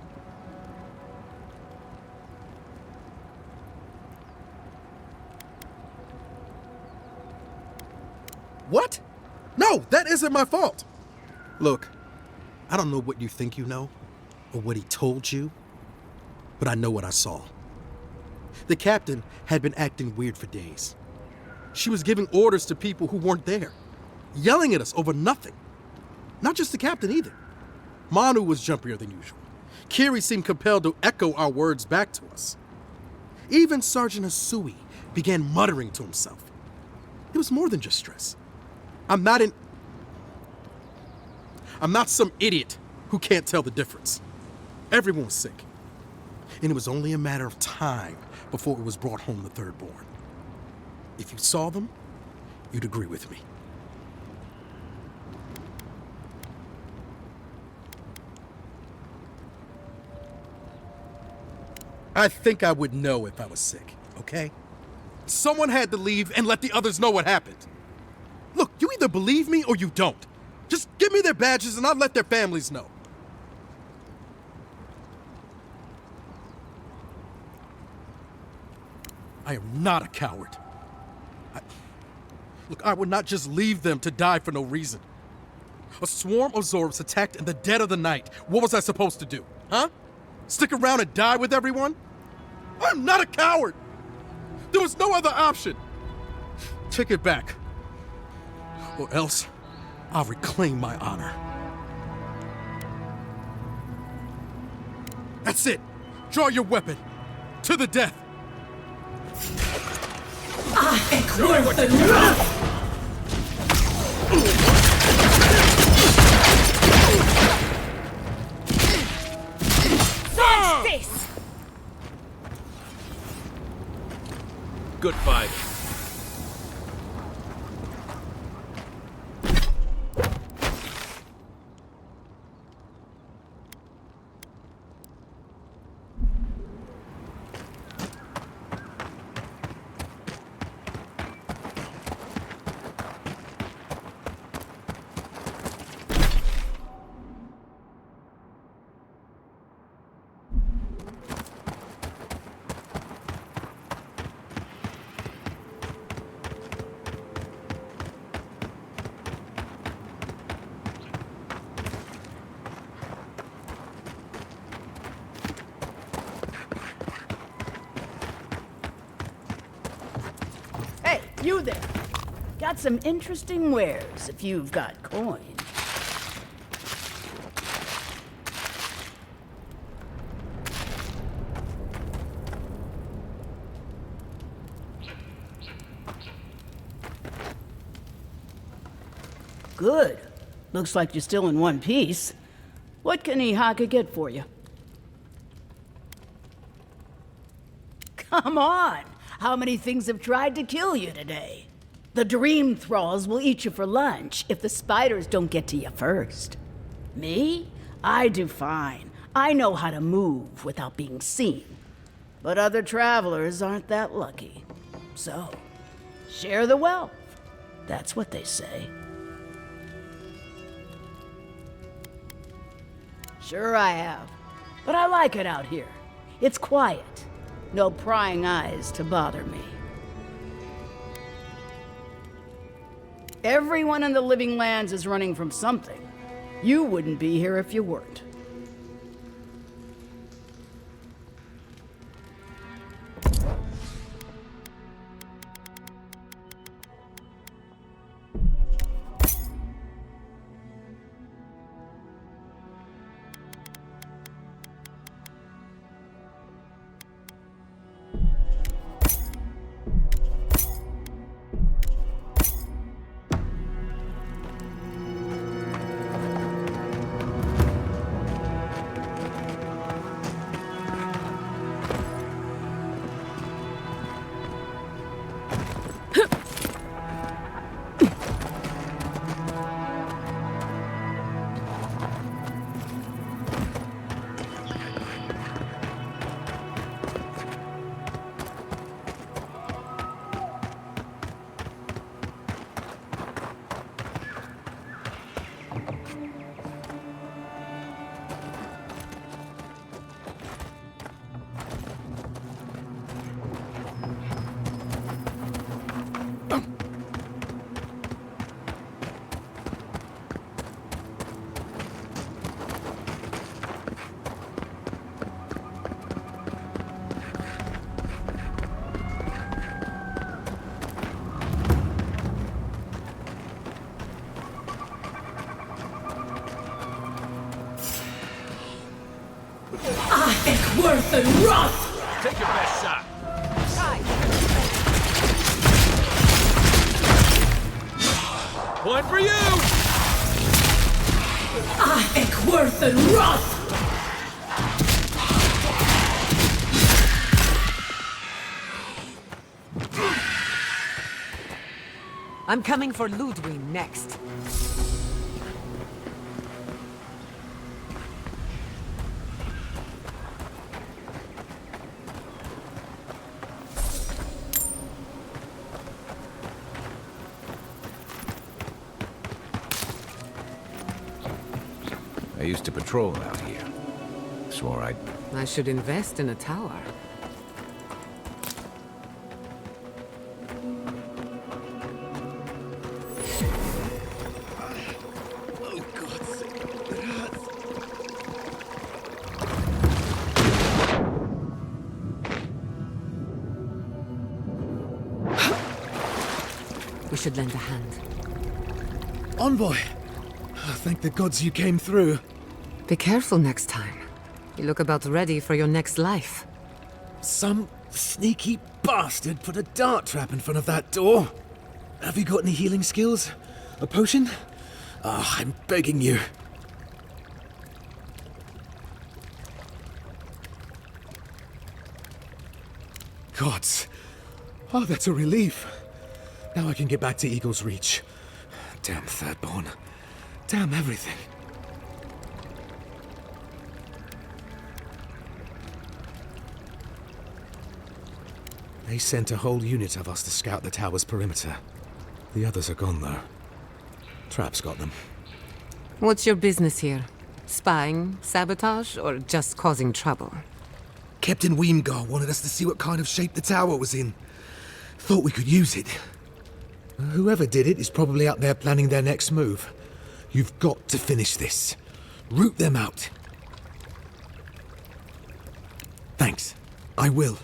What? No, that isn't my fault. Look, I don't know what you think you know, or what he told you, but I know what I saw. The captain had been acting weird for days. She was giving orders to people who weren't there, yelling at us over nothing. Not just the captain either. Manu was jumpier than usual. Kiri seemed compelled to echo our words back to us. Even Sergeant Asui began muttering to himself. It was more than just stress. I'm not some idiot who can't tell the difference. Everyone was sick. And it was only a matter of time before it was brought home the thirdborn. If you saw them, you'd agree with me. I think I would know if I was sick, okay? Someone had to leave and let the others know what happened. Look, you either believe me or you don't. Just give me their badges and I'll let their families know. I am not a coward. Look, I would not just leave them to die for no reason. A swarm of Zorps attacked in the dead of the night. What was I supposed to do, huh? Stick around and die with everyone? I'm not a coward! There was no other option! Take it back. Or else, I'll reclaim my honor. That's it! Draw your weapon! To the death! I think worth enough! This! Good fight. You there. Got some interesting wares if you've got coin. Good. Looks like you're still in one piece. What can Ihaka get for you? Come on! How many things have tried to kill you today? The dream thralls will eat you for lunch if the spiders don't get to you first. Me? I do fine. I know how to move without being seen. But other travelers aren't that lucky. So, share the wealth. That's what they say. Sure I have. But I like it out here. It's quiet. No prying eyes to bother me. Everyone in the living lands is running from something. You wouldn't be here if you weren't. worth and wrath! Take your best shot. One for you! Ahek worth and wrath! I'm coming for Ludwig next. I used to patrol out here. Swore I'd... I should invest in a tower. We should lend a hand. Envoy! Thank the gods you came through. Be careful next time. You look about ready for your next life. Some sneaky bastard put a dart trap in front of that door. Have you got any healing skills? A potion? Ah, I'm begging you. Gods. Oh, that's a relief. Now I can get back to Eagle's Reach. Damn Thirdborn. Damn everything. They sent a whole unit of us to scout the tower's perimeter. The others are gone, though. Trap's got them. What's your business here? Spying, sabotage, or just causing trouble? Captain Weemgar wanted us to see what kind of shape the tower was in. Thought we could use it. Whoever did it is probably out there planning their next move. You've got to finish this. Root them out. Thanks. I will.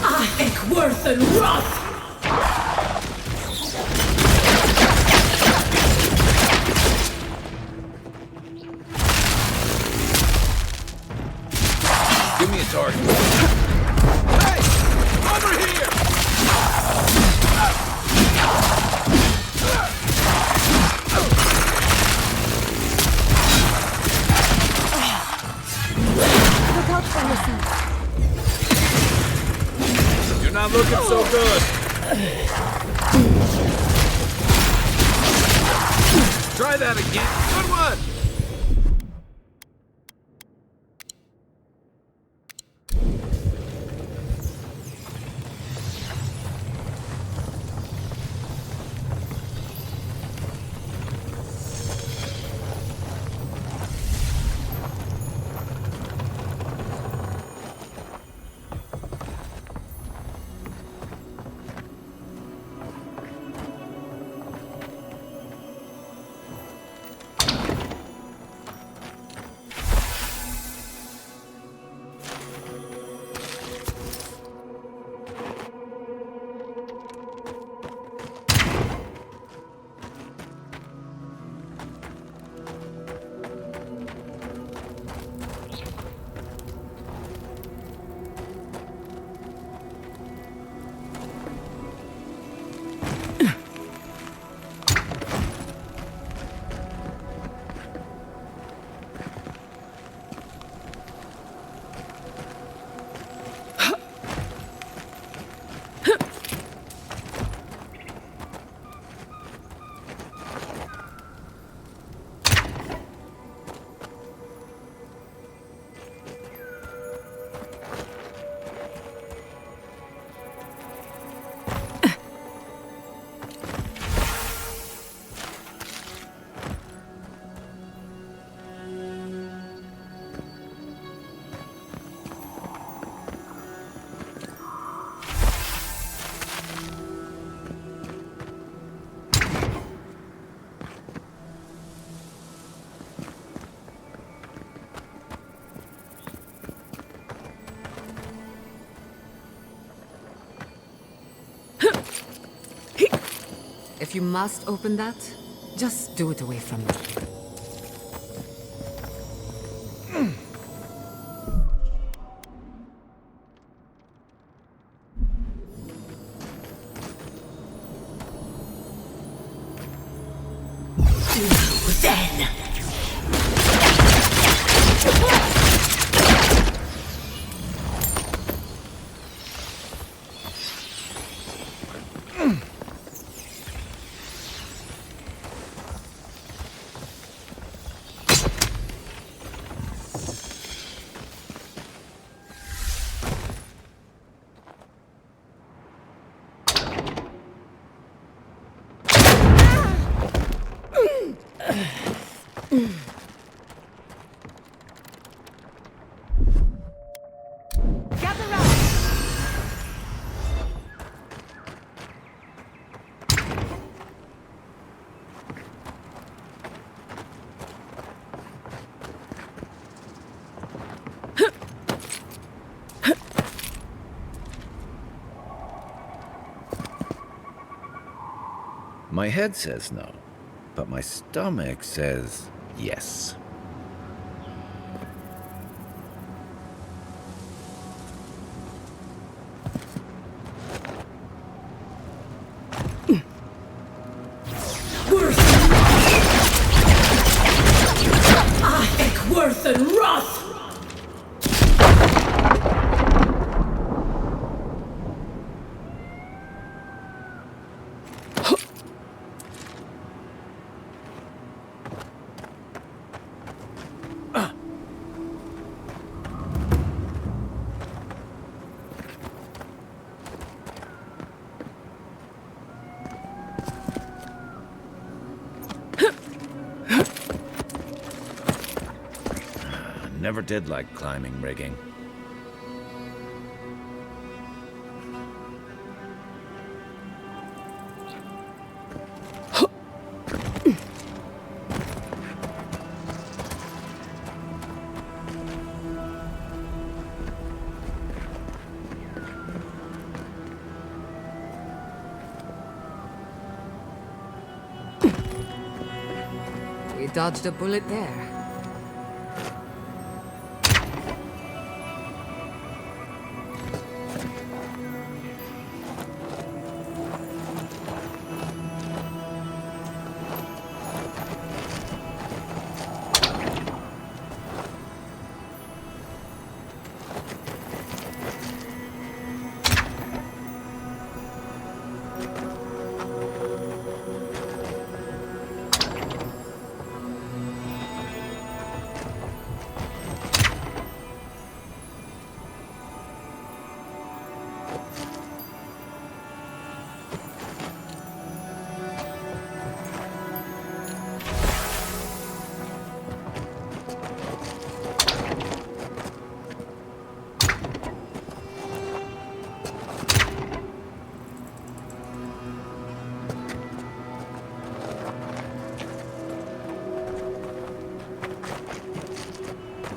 Ahek worth and wrath! Give me a target. Hey! Over here! Look out for yourself. You're not looking so good. Try that again. Good one! If you must open that, just do it away from me. Then. My head says no, but my stomach says yes. Worth and wrath! Never did like climbing rigging. We dodged a bullet there.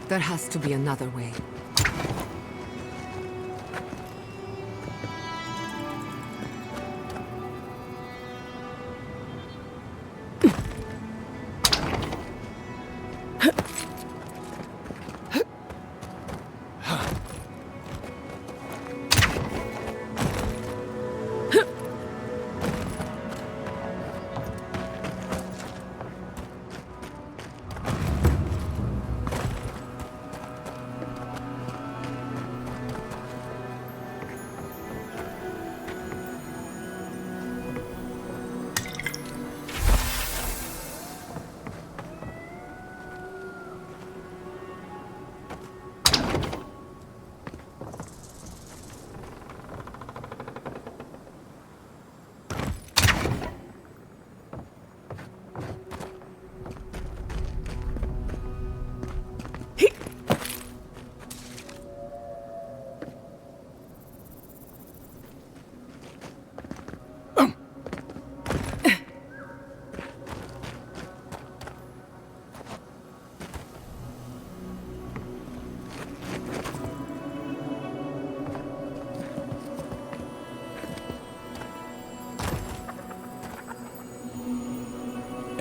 There has to be another way.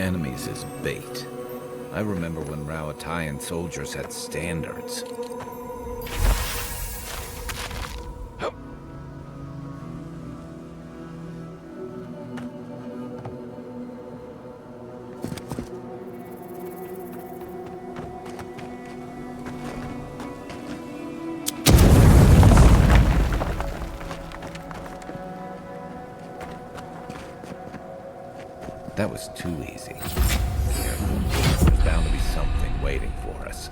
enemies as bait. I remember when Rauatayan soldiers had standards. That was too easy. There's bound to be something waiting for us.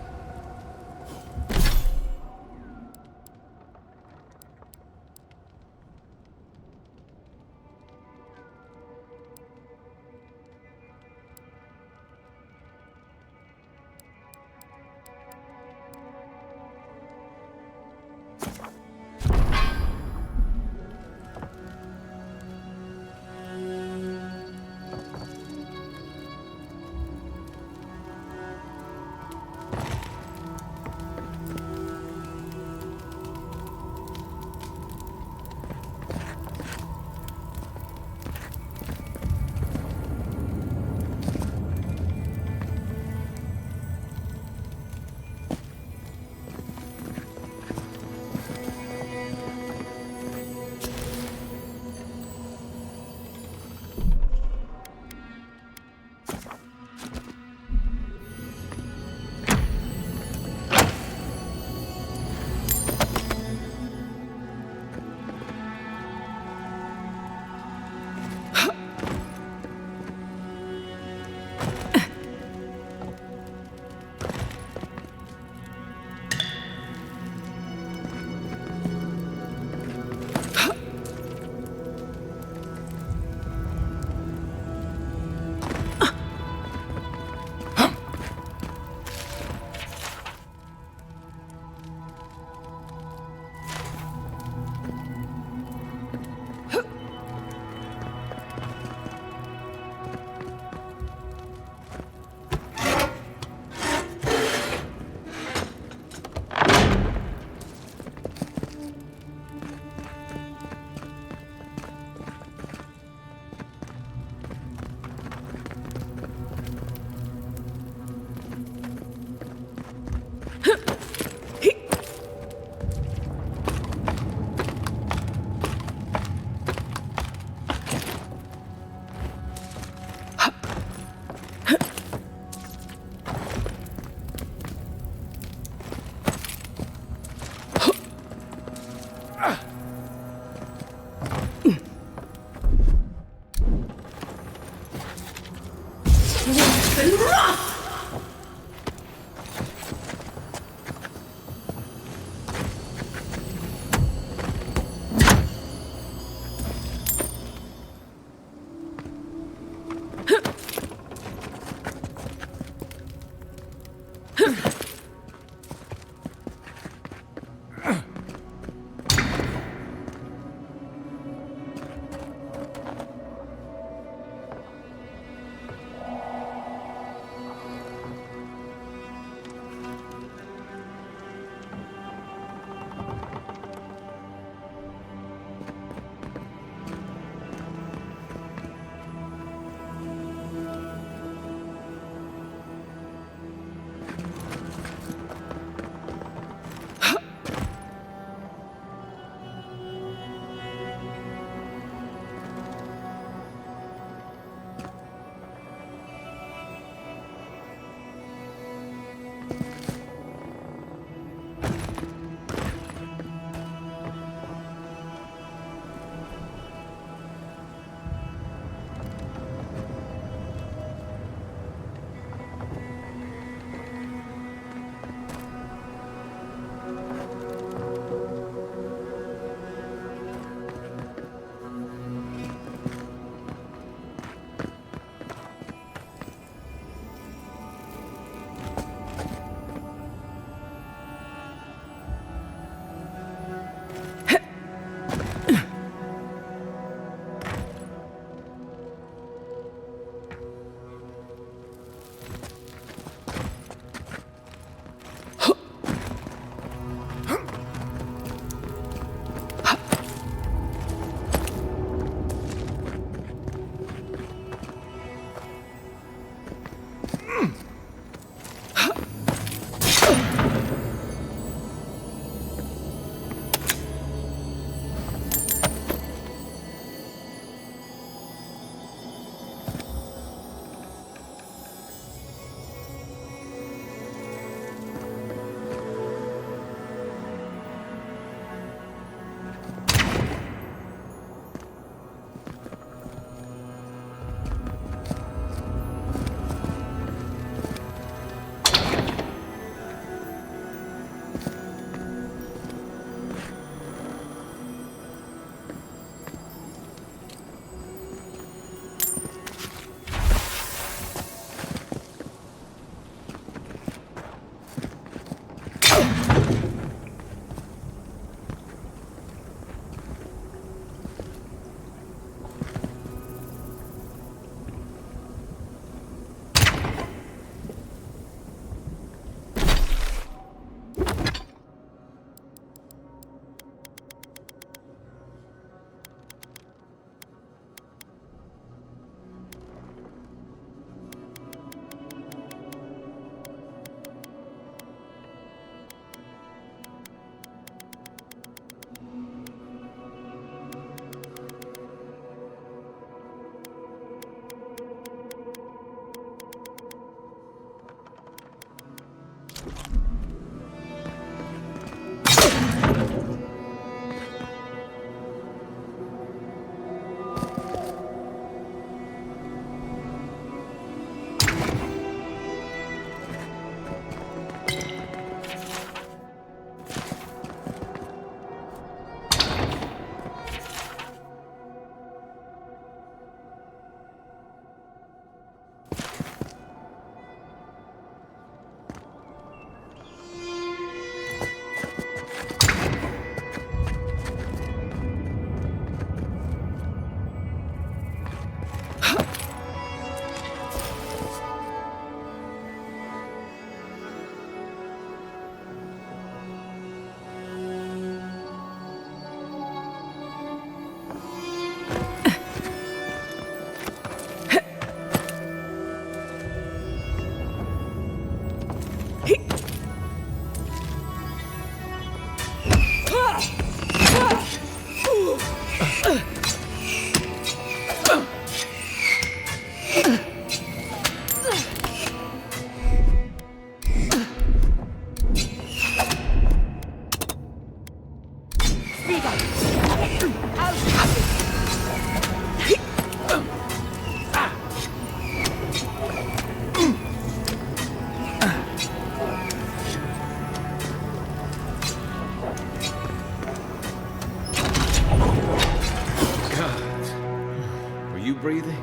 Were you breathing?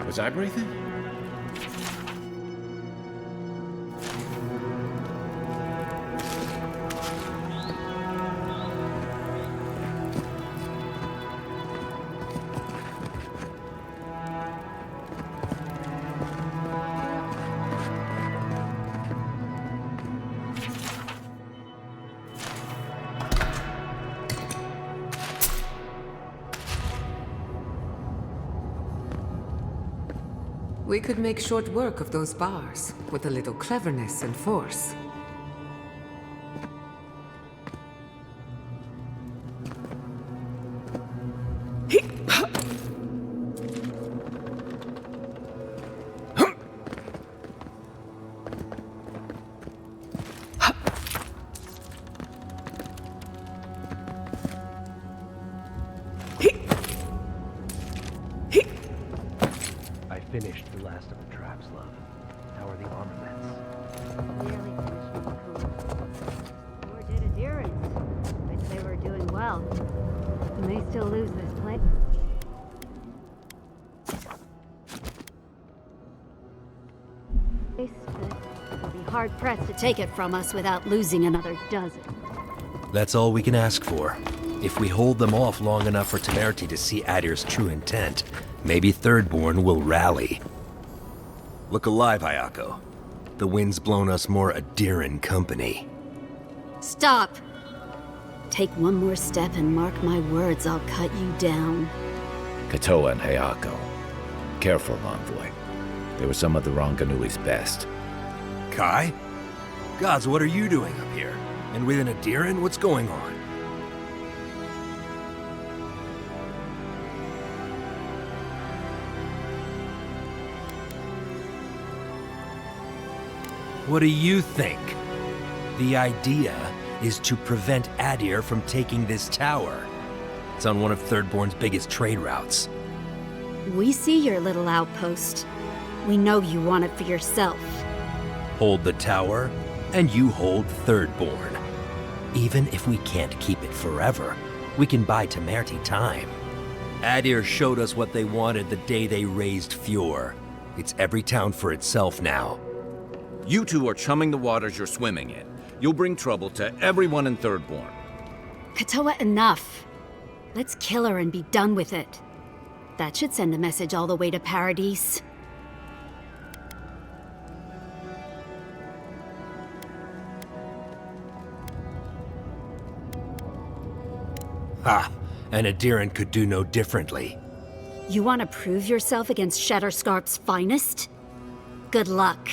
Was I breathing? We could make short work of those bars, with a little cleverness and force. Finished the last of the traps, love. How are the armaments? Nearly finished with the cool. Or did adherence. I'd say we're doing well. We may still lose this place. But we'll be hard-pressed to take it from us without losing another dozen. That's all we can ask for. If we hold them off long enough for Temerity to see Adir's true intent, maybe Thirdborn will rally. Look alive, Ayako. The wind's blown us more Adiran company. Stop! Take one more step and mark my words, I'll cut you down. Katoa and Hayako. Careful, Envoy. They were some of the Ranganui's best. Kai? Gods, what are you doing up here? And with an Adiran, what's going on? What do you think? The idea is to prevent Adir from taking this tower. It's on one of Thirdborn's biggest trade routes. We see your little outpost. We know you want it for yourself. Hold the tower, and you hold Thirdborn. Even if we can't keep it forever, we can buy Temerity time. Adir showed us what they wanted the day they raised Fjord. It's every town for itself now. You two are chumming the waters you're swimming in. You'll bring trouble to everyone in Thirdborn. Katoa, enough. Let's kill her and be done with it. That should send a message all the way to Paradise. Ha! An Adiran could do no differently. You want to prove yourself against Shatterscarp's finest? Good luck.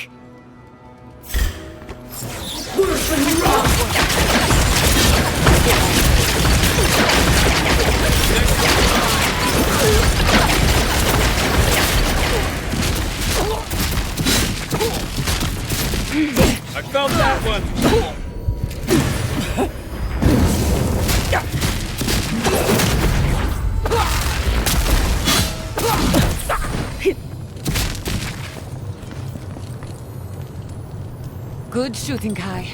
I found that one! Good shooting, Kai.